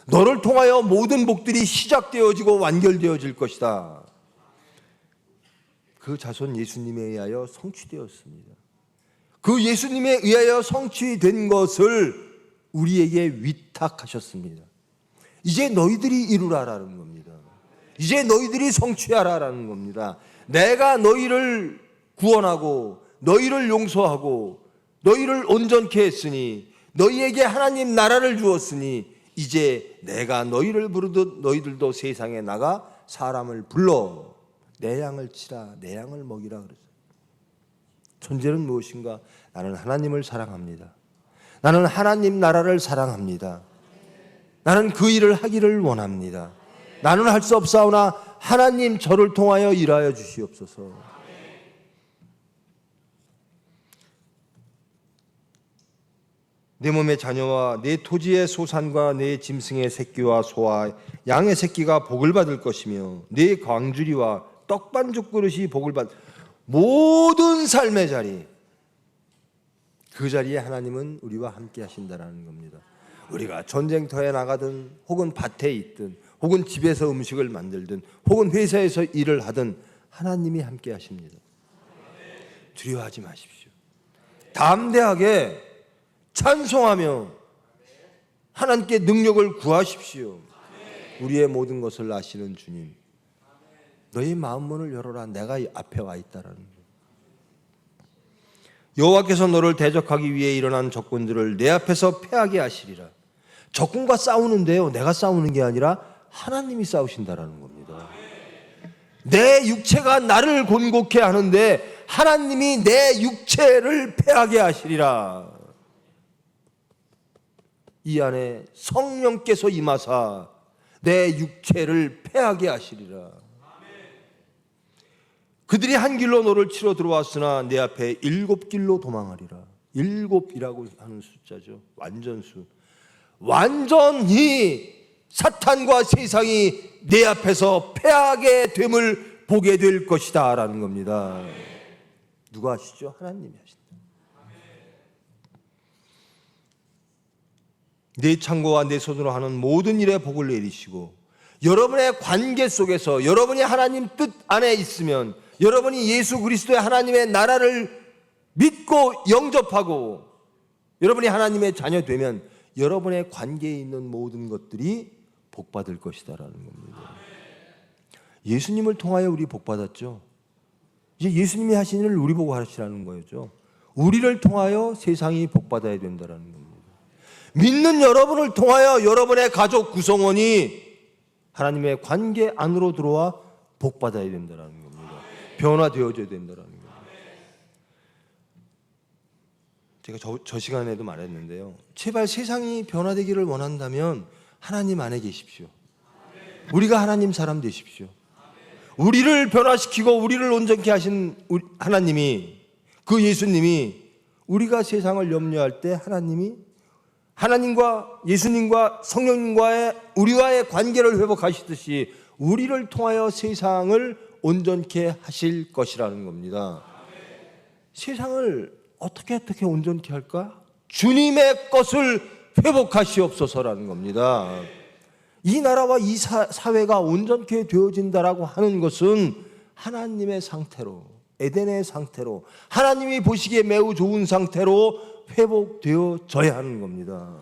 너를 통하여 모든 복들이 시작되어지고 완결되어질 것이다. 그 자손 예수님에 의하여 성취되었습니다. 그 예수님에 의하여 성취된 것을 우리에게 위탁하셨습니다. 이제 너희들이 이루라라는 겁니다. 이제 너희들이 성취하라라는 겁니다. 내가 너희를 구원하고 너희를 용서하고 너희를 온전케 했으니 너희에게 하나님 나라를 주었으니 이제 내가 너희를 부르듯 너희들도 세상에 나가 사람을 불러 내 양을 치라 내 양을 먹이라 그랬어요. 존재는 무엇인가? 나는 하나님을 사랑합니다. 나는 하나님 나라를 사랑합니다. 나는 그 일을 하기를 원합니다. 나는 할 수 없사오나 하나님 저를 통하여 일하여 주시옵소서. 내 몸의 자녀와 내 토지의 소산과 내 짐승의 새끼와 소와 양의 새끼가 복을 받을 것이며 내 광주리와 떡반죽 그릇이 복을 받을 모든 삶의 자리, 그 자리에 하나님은 우리와 함께 하신다는 겁니다. 우리가 전쟁터에 나가든 혹은 밭에 있든 혹은 집에서 음식을 만들든 혹은 회사에서 일을 하든 하나님이 함께 하십니다. 두려워하지 마십시오. 담대하게 찬송하며 하나님께 능력을 구하십시오. 우리의 모든 것을 아시는 주님, 너희 마음문을 열어라. 내가 앞에 와 있다라는 거예요. 여호와께서 너를 대적하기 위해 일어난 적군들을 내 앞에서 패하게 하시리라. 적군과 싸우는데요, 내가 싸우는 게 아니라 하나님이 싸우신다라는 겁니다. 내 육체가 나를 곤곡해 하는데 하나님이 내 육체를 패하게 하시리라. 이 안에 성령께서 임하사 내 육체를 패하게 하시리라. 그들이 한 길로 너를 치러 들어왔으나 내 앞에 7길로 도망하리라. 7이라고 하는 숫자죠. 완전수. 완전히 사탄과 세상이 내 앞에서 패하게 됨을 보게 될 것이다 라는 겁니다. 누가 하시죠? 하나님이 하신다. 내 창고와 내 손으로 하는 모든 일에 복을 내리시고 여러분의 관계 속에서 여러분이 하나님 뜻 안에 있으면 여러분이 예수 그리스도의 하나님의 나라를 믿고 영접하고 여러분이 하나님의 자녀 되면 여러분의 관계에 있는 모든 것들이 복받을 것이다라는 겁니다. 예수님을 통하여 우리 복받았죠. 이제 예수님이 하신 일을 우리 보고 하시라는 거죠. 우리를 통하여 세상이 복받아야 된다는 겁니다. 믿는 여러분을 통하여 여러분의 가족 구성원이 하나님의 관계 안으로 들어와 복받아야 된다는 겁니다. 변화되어져야 된다는 겁니다. 제가 저 시간에도 말했는데요. 제발 세상이 변화되기를 원한다면 하나님 안에 계십시오. 우리가 하나님 사람 되십시오. 우리를 변화시키고 우리를 온전케 하신 하나님이, 그 예수님이 우리가 세상을 염려할 때 하나님과 예수님과 성령님과의 우리와의 관계를 회복하시듯이 우리를 통하여 세상을 온전케 하실 것이라는 겁니다. 세상을 어떻게 온전케 할까? 주님의 것을 회복하시옵소서라는 겁니다. 이 나라와 이 사회가 온전케 되어진다라고 하는 것은 하나님의 상태로, 에덴의 상태로, 하나님이 보시기에 매우 좋은 상태로 회복되어져야 하는 겁니다.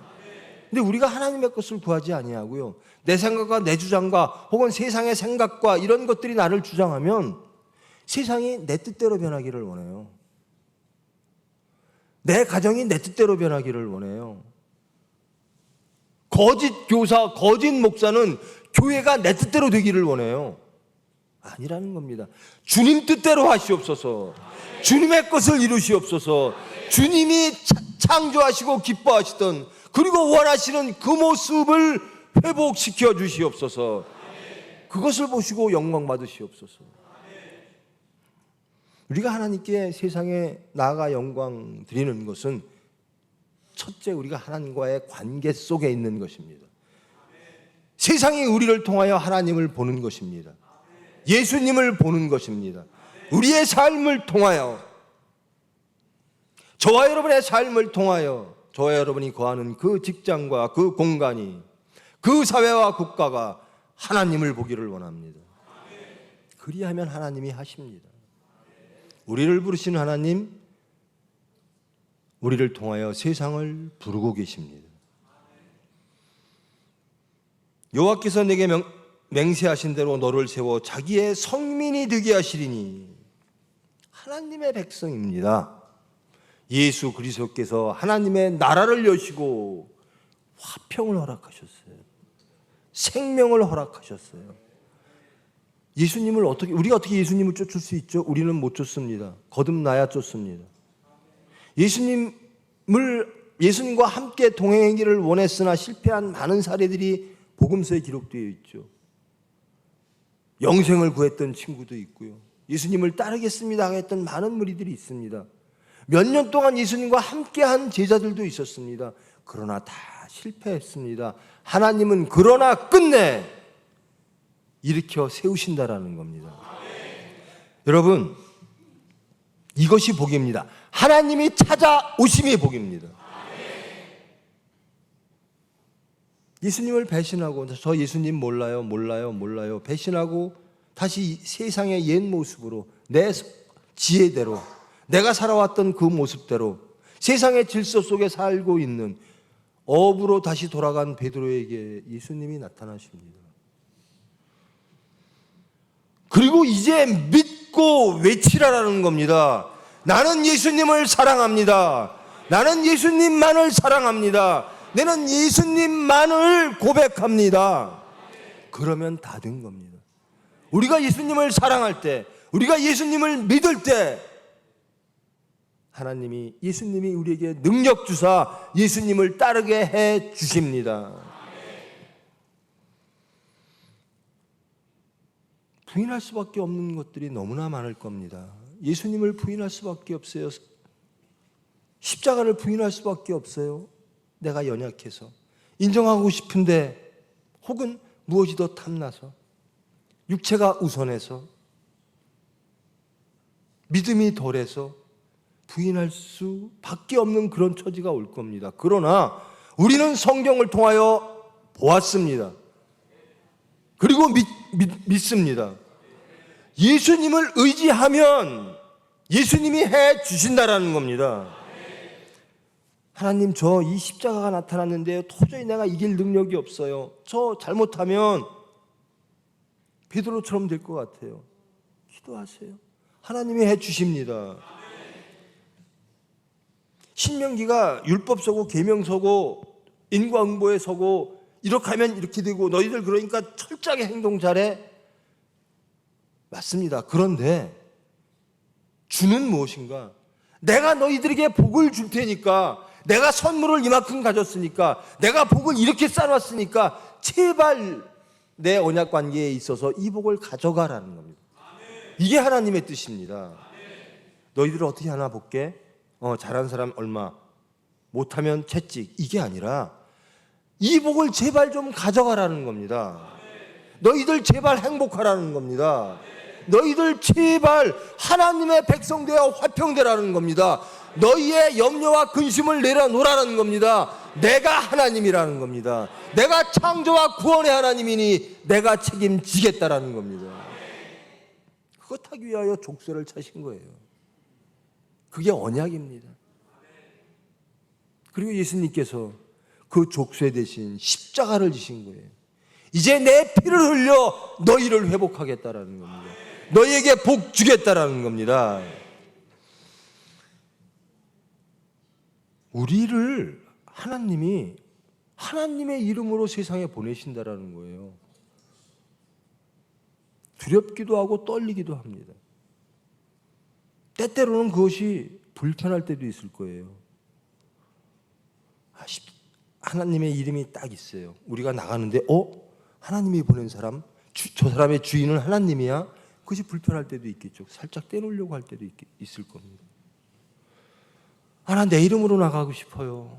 근데 우리가 하나님의 것을 구하지 아니하고요, 내 생각과 내 주장과 혹은 세상의 생각과 이런 것들이 나를 주장하면 세상이 내 뜻대로 변하기를 원해요. 내 가정이 내 뜻대로 변하기를 원해요. 거짓 교사, 거짓 목사는 교회가 내 뜻대로 되기를 원해요. 아니라는 겁니다. 주님 뜻대로 하시옵소서. 주님의 것을 이루시옵소서. 주님이 창조하시고 기뻐하시던 그리고 원하시는 그 모습을 회복시켜 주시옵소서. 그것을 보시고 영광 받으시옵소서. 우리가 하나님께 세상에 나아가 영광 드리는 것은 첫째, 우리가 하나님과의 관계 속에 있는 것입니다. 세상이 우리를 통하여 하나님을 보는 것입니다. 예수님을 보는 것입니다. 우리의 삶을 통하여, 저와 여러분의 삶을 통하여 저와 여러분이 거하는 그 직장과 그 공간이, 그 사회와 국가가 하나님을 보기를 원합니다. 그리하면 하나님이 하십니다. 우리를 부르시는 하나님, 우리를 통하여 세상을 부르고 계십니다. 여호와께서 내게 맹세하신 대로 너를 세워 자기의 성민이 되게 하시리니, 하나님의 백성입니다. 예수 그리스도께서 하나님의 나라를 여시고 화평을 허락하셨어요. 생명을 허락하셨어요. 예수님을 우리가 어떻게 예수님을 쫓을 수 있죠? 우리는 못 쫓습니다. 거듭나야 쫓습니다. 예수님과 함께 동행하기를 원했으나 실패한 많은 사례들이 복음서에 기록되어 있죠. 영생을 구했던 친구도 있고요. 예수님을 따르겠습니다 했던 많은 무리들이 있습니다. 몇 년 동안 예수님과 함께한 제자들도 있었습니다. 그러나 다 실패했습니다. 하나님은 그러나 끝내 일으켜 세우신다라는 겁니다. 여러분, 이것이 복입니다. 하나님이 찾아오심이 복입니다. 예수님을 배신하고 저 예수님 몰라요 배신하고 다시 세상의 옛 모습으로 내 지혜대로 내가 살아왔던 그 모습대로 세상의 질서 속에 살고 있는 업으로 다시 돌아간 베드로에게 예수님이 나타나십니다. 그리고 이제 믿고 외치라라는 겁니다. 나는 예수님을 사랑합니다. 나는 예수님만을 사랑합니다. 나는 예수님만을 고백합니다. 그러면 다 된 겁니다. 우리가 예수님을 사랑할 때, 우리가 예수님을 믿을 때 예수님이 우리에게 능력 주사 예수님을 따르게 해 주십니다. 부인할 수밖에 없는 것들이 너무나 많을 겁니다. 예수님을 부인할 수밖에 없어요. 십자가를 부인할 수밖에 없어요. 내가 연약해서 인정하고 싶은데 혹은 무엇이 더 탐나서 육체가 우선해서 믿음이 덜해서 부인할 수밖에 없는 그런 처지가 올 겁니다. 그러나 우리는 성경을 통하여 보았습니다. 그리고 믿습니다. 예수님을 의지하면 예수님이 해 주신다라는 겁니다. 하나님, 저 이 십자가가 나타났는데 도저히 내가 이길 능력이 없어요. 저 잘못하면 베드로처럼 될 것 같아요. 기도하세요. 하나님이 해 주십니다. 신명기가 율법 서고 계명 서고 인과응보에 서고 이렇게 하면 이렇게 되고 너희들 그러니까 철저하게 행동 잘해. 맞습니다. 그런데 주는 무엇인가? 내가 너희들에게 복을 줄 테니까, 내가 선물을 이만큼 가졌으니까, 내가 복을 이렇게 쌓아놨으니까 제발 내 언약 관계에 있어서 이 복을 가져가라는 겁니다. 이게 하나님의 뜻입니다. 너희들 어떻게 하나 볼게? 잘한 사람 얼마, 못하면 채찍. 이게 아니라 이 복을 제발 좀 가져가라는 겁니다. 너희들 제발 행복하라는 겁니다. 너희들 제발 하나님의 백성 되어 화평되라는 겁니다. 너희의 염려와 근심을 내려놓으라는 겁니다. 내가 하나님이라는 겁니다. 내가 창조와 구원의 하나님이니 내가 책임지겠다라는 겁니다. 그것 하기 위하여 족쇄를 차신 거예요. 그게 언약입니다. 그리고 예수님께서 그 족쇄 대신 십자가를 지신 거예요. 이제 내 피를 흘려 너희를 회복하겠다라는 겁니다. 너희에게 복 주겠다라는 겁니다. 우리를 하나님이 하나님의 이름으로 세상에 보내신다라는 거예요. 두렵기도 하고 떨리기도 합니다. 때때로는 그것이 불편할 때도 있을 거예요. 하나님의 이름이 딱 있어요. 우리가 나가는데 하나님이 보낸 사람, 저 사람의 주인은 하나님이야? 그것이 불편할 때도 있겠죠. 살짝 떼놓으려고 할 때도 있을 겁니다. 나 내 이름으로 나가고 싶어요.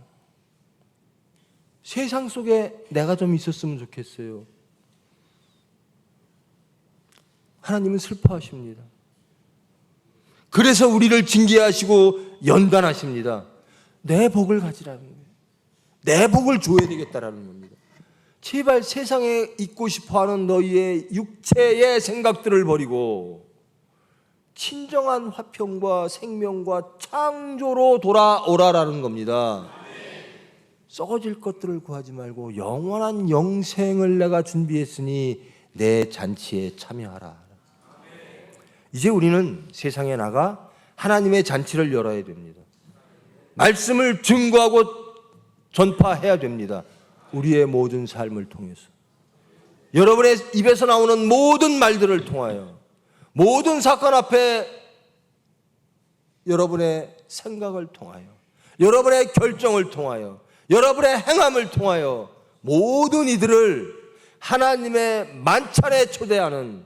세상 속에 내가 좀 있었으면 좋겠어요. 하나님은 슬퍼하십니다. 그래서 우리를 징계하시고 연단하십니다. 내 복을 가지라는 거예요. 내 복을 줘야 되겠다라는 겁니다. 제발 세상에 있고 싶어하는 너희의 육체의 생각들을 버리고 진정한 화평과 생명과 창조로 돌아오라라는 겁니다. 썩어질 것들을 구하지 말고 영원한 영생을 내가 준비했으니 내 잔치에 참여하라. 이제 우리는 세상에 나가 하나님의 잔치를 열어야 됩니다. 말씀을 증거하고 전파해야 됩니다. 우리의 모든 삶을 통해서, 여러분의 입에서 나오는 모든 말들을 통하여, 모든 사건 앞에 여러분의 생각을 통하여, 여러분의 결정을 통하여, 여러분의 행함을 통하여 모든 이들을 하나님의 만찬에 초대하는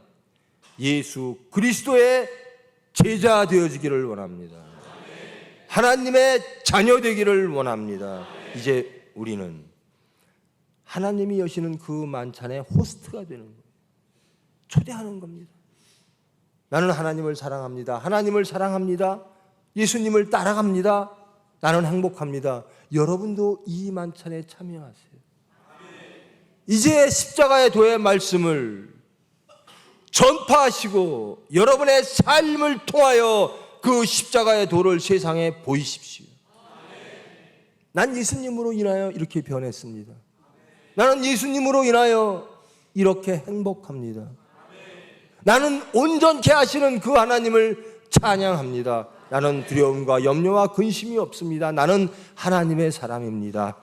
예수 그리스도의 제자 되어지기를 원합니다. 하나님의 자녀 되기를 원합니다. 이제 우리는 하나님이 여시는 그 만찬의 호스트가 되는 거예요. 초대하는 겁니다. 나는 하나님을 사랑합니다. 하나님을 사랑합니다. 예수님을 따라갑니다. 나는 행복합니다. 여러분도 이 만찬에 참여하세요. 이제 십자가의 도의 말씀을 전파하시고 여러분의 삶을 통하여 그 십자가의 도를 세상에 보이십시오. 난 예수님으로 인하여 이렇게 변했습니다. 나는 예수님으로 인하여 이렇게 행복합니다. 나는 온전케 하시는 그 하나님을 찬양합니다. 나는 두려움과 염려와 근심이 없습니다. 나는 하나님의 사람입니다.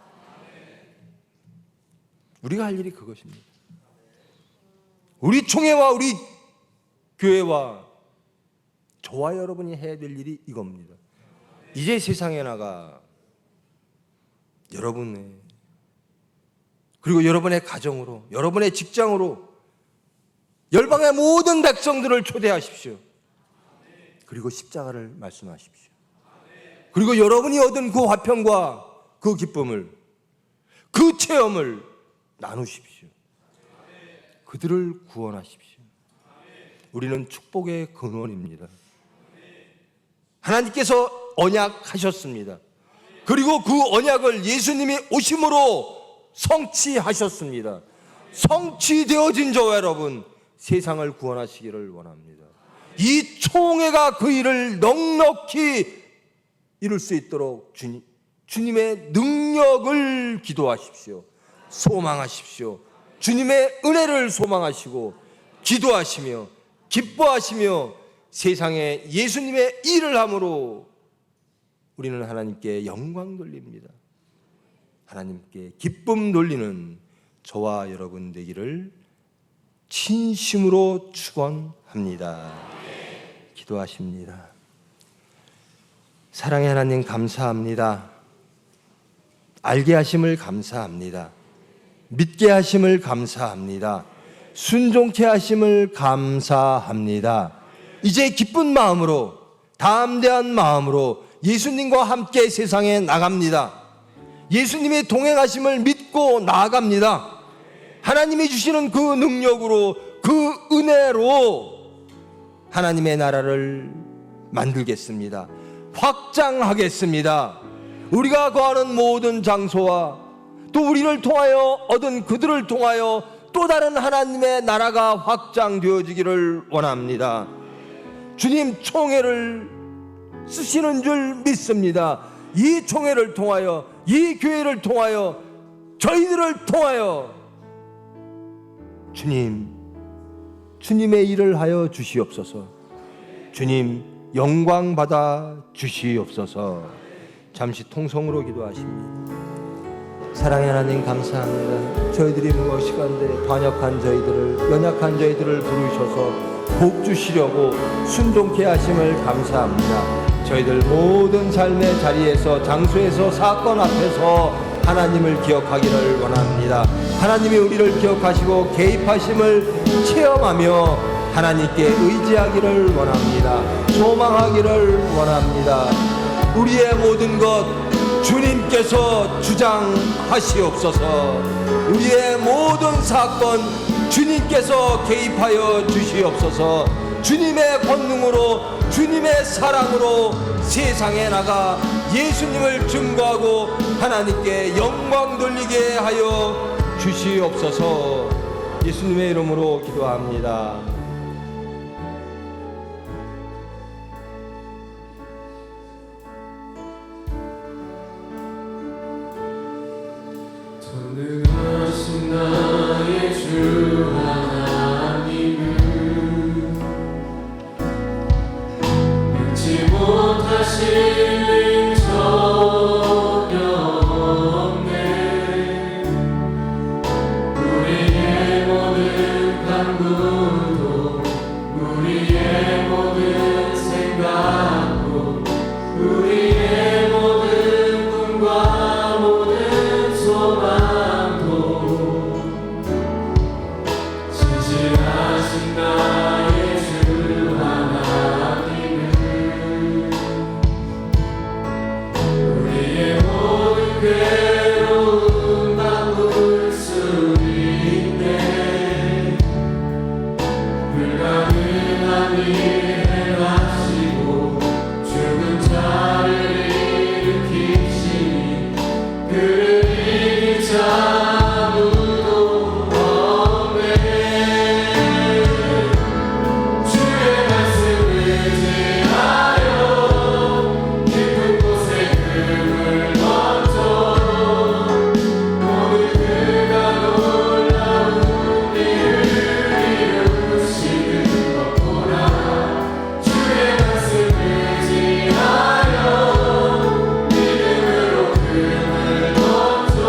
우리가 할 일이 그것입니다. 우리 총회와 우리 교회와 저와 여러분이 해야 될 일이 이겁니다. 이제 세상에 나가 여러분의, 그리고 여러분의 가정으로, 여러분의 직장으로 열방의 모든 백성들을 초대하십시오. 그리고 십자가를 말씀하십시오. 그리고 여러분이 얻은 그 화평과 그 기쁨을, 그 체험을 나누십시오. 그들을 구원하십시오. 우리는 축복의 근원입니다. 하나님께서 언약하셨습니다. 그리고 그 언약을 예수님이 오심으로 성취하셨습니다. 성취되어진 저와 여러분, 세상을 구원하시기를 원합니다. 이 총회가 그 일을 넉넉히 이룰 수 있도록 주님의 능력을 기도하십시오. 소망하십시오. 주님의 은혜를 소망하시고 기도하시며 기뻐하시며 세상에 예수님의 일을 함으로 우리는 하나님께 영광 돌립니다. 하나님께 기쁨 돌리는 저와 여러분 되기를 진심으로 축원합니다. 기도하십니다. 사랑의 하나님 감사합니다. 알게 하심을 감사합니다. 믿게 하심을 감사합니다. 순종케 하심을 감사합니다. 이제 기쁜 마음으로, 담대한 마음으로 예수님과 함께 세상에 나갑니다. 예수님의 동행하심을 믿고 나아갑니다. 하나님이 주시는 그 능력으로, 그 은혜로 하나님의 나라를 만들겠습니다. 확장하겠습니다. 우리가 거하는 모든 장소와 또 우리를 통하여 얻은 그들을 통하여 또 다른 하나님의 나라가 확장되어지기를 원합니다. 주님 총회를 쓰시는 줄 믿습니다. 이 총회를 통하여, 이 교회를 통하여, 저희들을 통하여 주님의 일을 하여 주시옵소서. 주님 영광 받아 주시옵소서. 잠시 통성으로 기도하십니다. 사랑의 하나님 감사합니다. 저희들이 무엇이간데 반역한 저희들을, 연약한 저희들을 부르셔서 복 주시려고 순종케 하심을 감사합니다. 저희들 모든 삶의 자리에서, 장소에서, 사건 앞에서 하나님을 기억하기를 원합니다. 하나님이 우리를 기억하시고 개입하심을 체험하며 하나님께 의지하기를 원합니다. 소망하기를 원합니다. 우리의 모든 것 주님께서 주장하시옵소서. 우리의 모든 사건 주님께서 개입하여 주시옵소서. 주님의 권능으로, 주님의 사랑으로 세상에 나가 예수님을 증거하고 하나님께 영광 돌리게 하여 주시옵소서. 예수님의 이름으로 기도합니다. 전능하신 나의 주 하나님은 능치 못 간구도 우리의 모든 생각도 우리의 모든 꿈과 모든 소망도 진실하신 나의 주 하나님은 우리의 모든 괴로움 바꿀 수 있네. 불가능한 일 행하시고 죽은 자를 일으키시니 그를 이길 자 아무도 없네. 주의 말씀을 의지하여 깊은 곳에 금을 던져 오늘 그가 놀라운 일을 이루시는 것 보라. 주의 말씀을 의지하여 믿음으로 금을 던져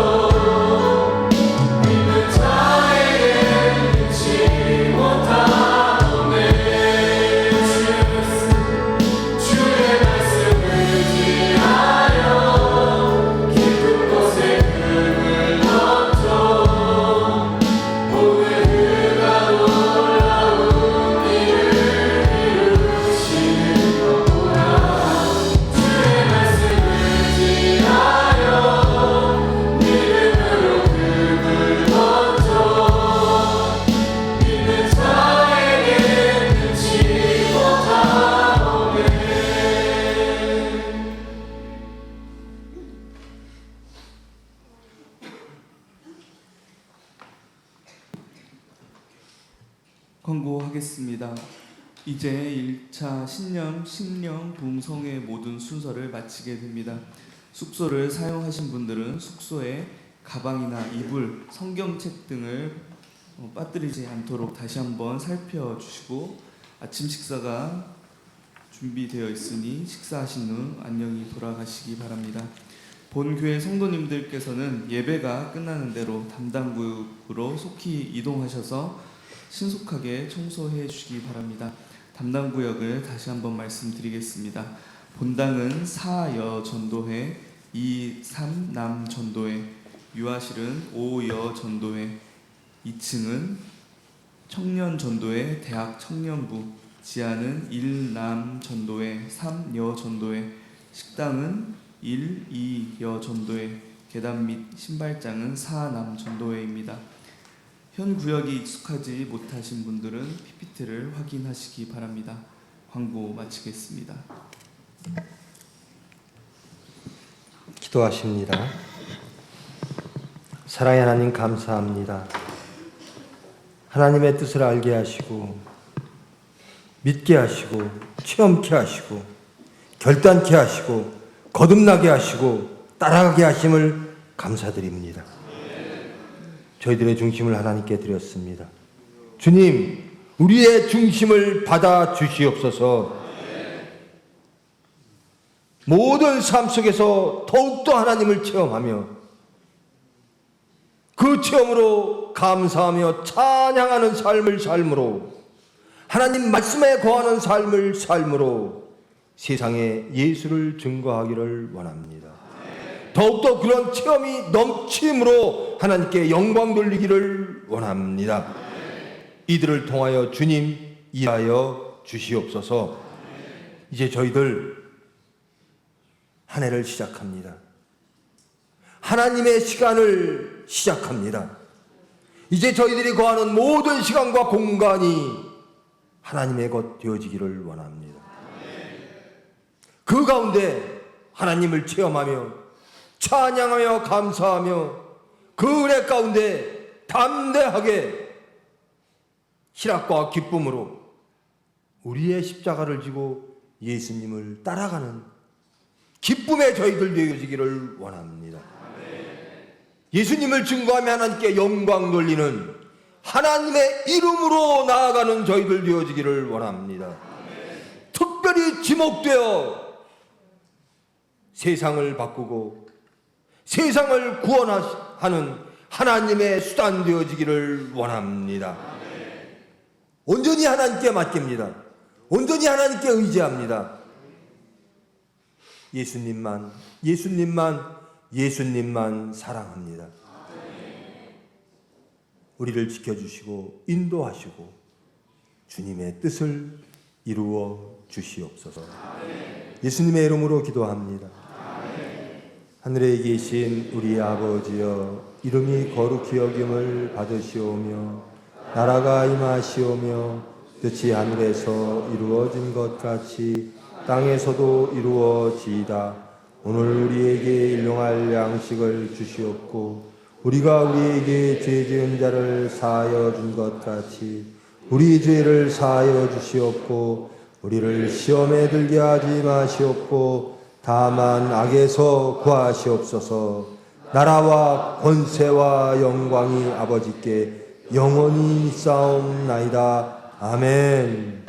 믿는 자에게 잃지 못하오네. 주의 말씀을 의지하여 깊은 곳에 금을 던져 오늘 그가 놀라운 일을 이루시는 것 보라. 주의 말씀을 의지하여 믿음으로 금을 던져 믿는 자에게 잃지 못하오네. 광고하겠습니다. 이제 1차 신념, 식령, 붕송의 모든 순서를 마치게 됩니다. 숙소를 사용하신 분들은 숙소에 가방이나 이불, 성경책 등을 빠뜨리지 않도록 다시 한번 살펴주시고 아침 식사가 준비되어 있으니 식사하신 후 안녕히 돌아가시기 바랍니다. 본교회 성도님들께서는 예배가 끝나는 대로 담당 구역으로 속히 이동하셔서 신속하게 청소해 주시기 바랍니다. 담당 구역을 다시 한번 말씀드리겠습니다. 본당은 4여 전도회, 2, 3 남 전도회, 유아실은 5여 전도회, 2층은 청년 전도회, 대학 청년부, 지하는 1 남 전도회, 3 여 전도회, 식당은 1, 2여 전도회, 계단 및 신발장은 4 남 전도회입니다. 현 구역이 익숙하지 못하신 분들은 PPT를 확인하시기 바랍니다. 광고 마치겠습니다. 기도하십니다. 사랑의 하나님 감사합니다. 하나님의 뜻을 알게 하시고 믿게 하시고 체험케 하시고 결단케 하시고 거듭나게 하시고 따라가게 하심을 감사드립니다. 저희들의 중심을 하나님께 드렸습니다. 주님, 우리의 중심을 받아 주시옵소서. 모든 삶 속에서 더욱더 하나님을 체험하며 그 체험으로 감사하며 찬양하는 삶을 삶으로 하나님 말씀에 거하는 삶을 삶으로 세상에 예수를 증거하기를 원합니다. 더욱더 그런 체험이 넘침으로 하나님께 영광 돌리기를 원합니다. 이들을 통하여 주님 일하여 주시옵소서. 이제 저희들 한 해를 시작합니다. 하나님의 시간을 시작합니다. 이제 저희들이 거하는 모든 시간과 공간이 하나님의 것 되어지기를 원합니다. 그 가운데 하나님을 체험하며 찬양하며 감사하며 그 은혜 가운데 담대하게 희락과 기쁨으로 우리의 십자가를 지고 예수님을 따라가는 기쁨의 저희들 되어지기를 원합니다. 예수님을 증거하며 하나님께 영광 돌리는 하나님의 이름으로 나아가는 저희들 되어지기를 원합니다. 특별히 지목되어 세상을 바꾸고 세상을 구원하는 하나님의 수단 되어지기를 원합니다. 온전히 하나님께 맡깁니다. 온전히 하나님께 의지합니다. 예수님만, 예수님만, 예수님만 사랑합니다. 우리를 지켜주시고 인도하시고 주님의 뜻을 이루어 주시옵소서. 예수님의 이름으로 기도합니다. 하늘에 계신 우리 아버지여, 이름이 거룩히 여김을 받으시오며 나라가 임하시오며 뜻이 하늘에서 이루어진 것 같이 땅에서도 이루어지이다. 오늘 우리에게 일용할 양식을 주시옵고 우리가 우리에게 죄 지은 자를 사하여 준 것 같이 우리 죄를 사하여 주시옵고 우리를 시험에 들게 하지 마시옵고 다만 악에서 구하시옵소서. 나라와 권세와 영광이 아버지께 영원히 있사옵나이다. 아멘.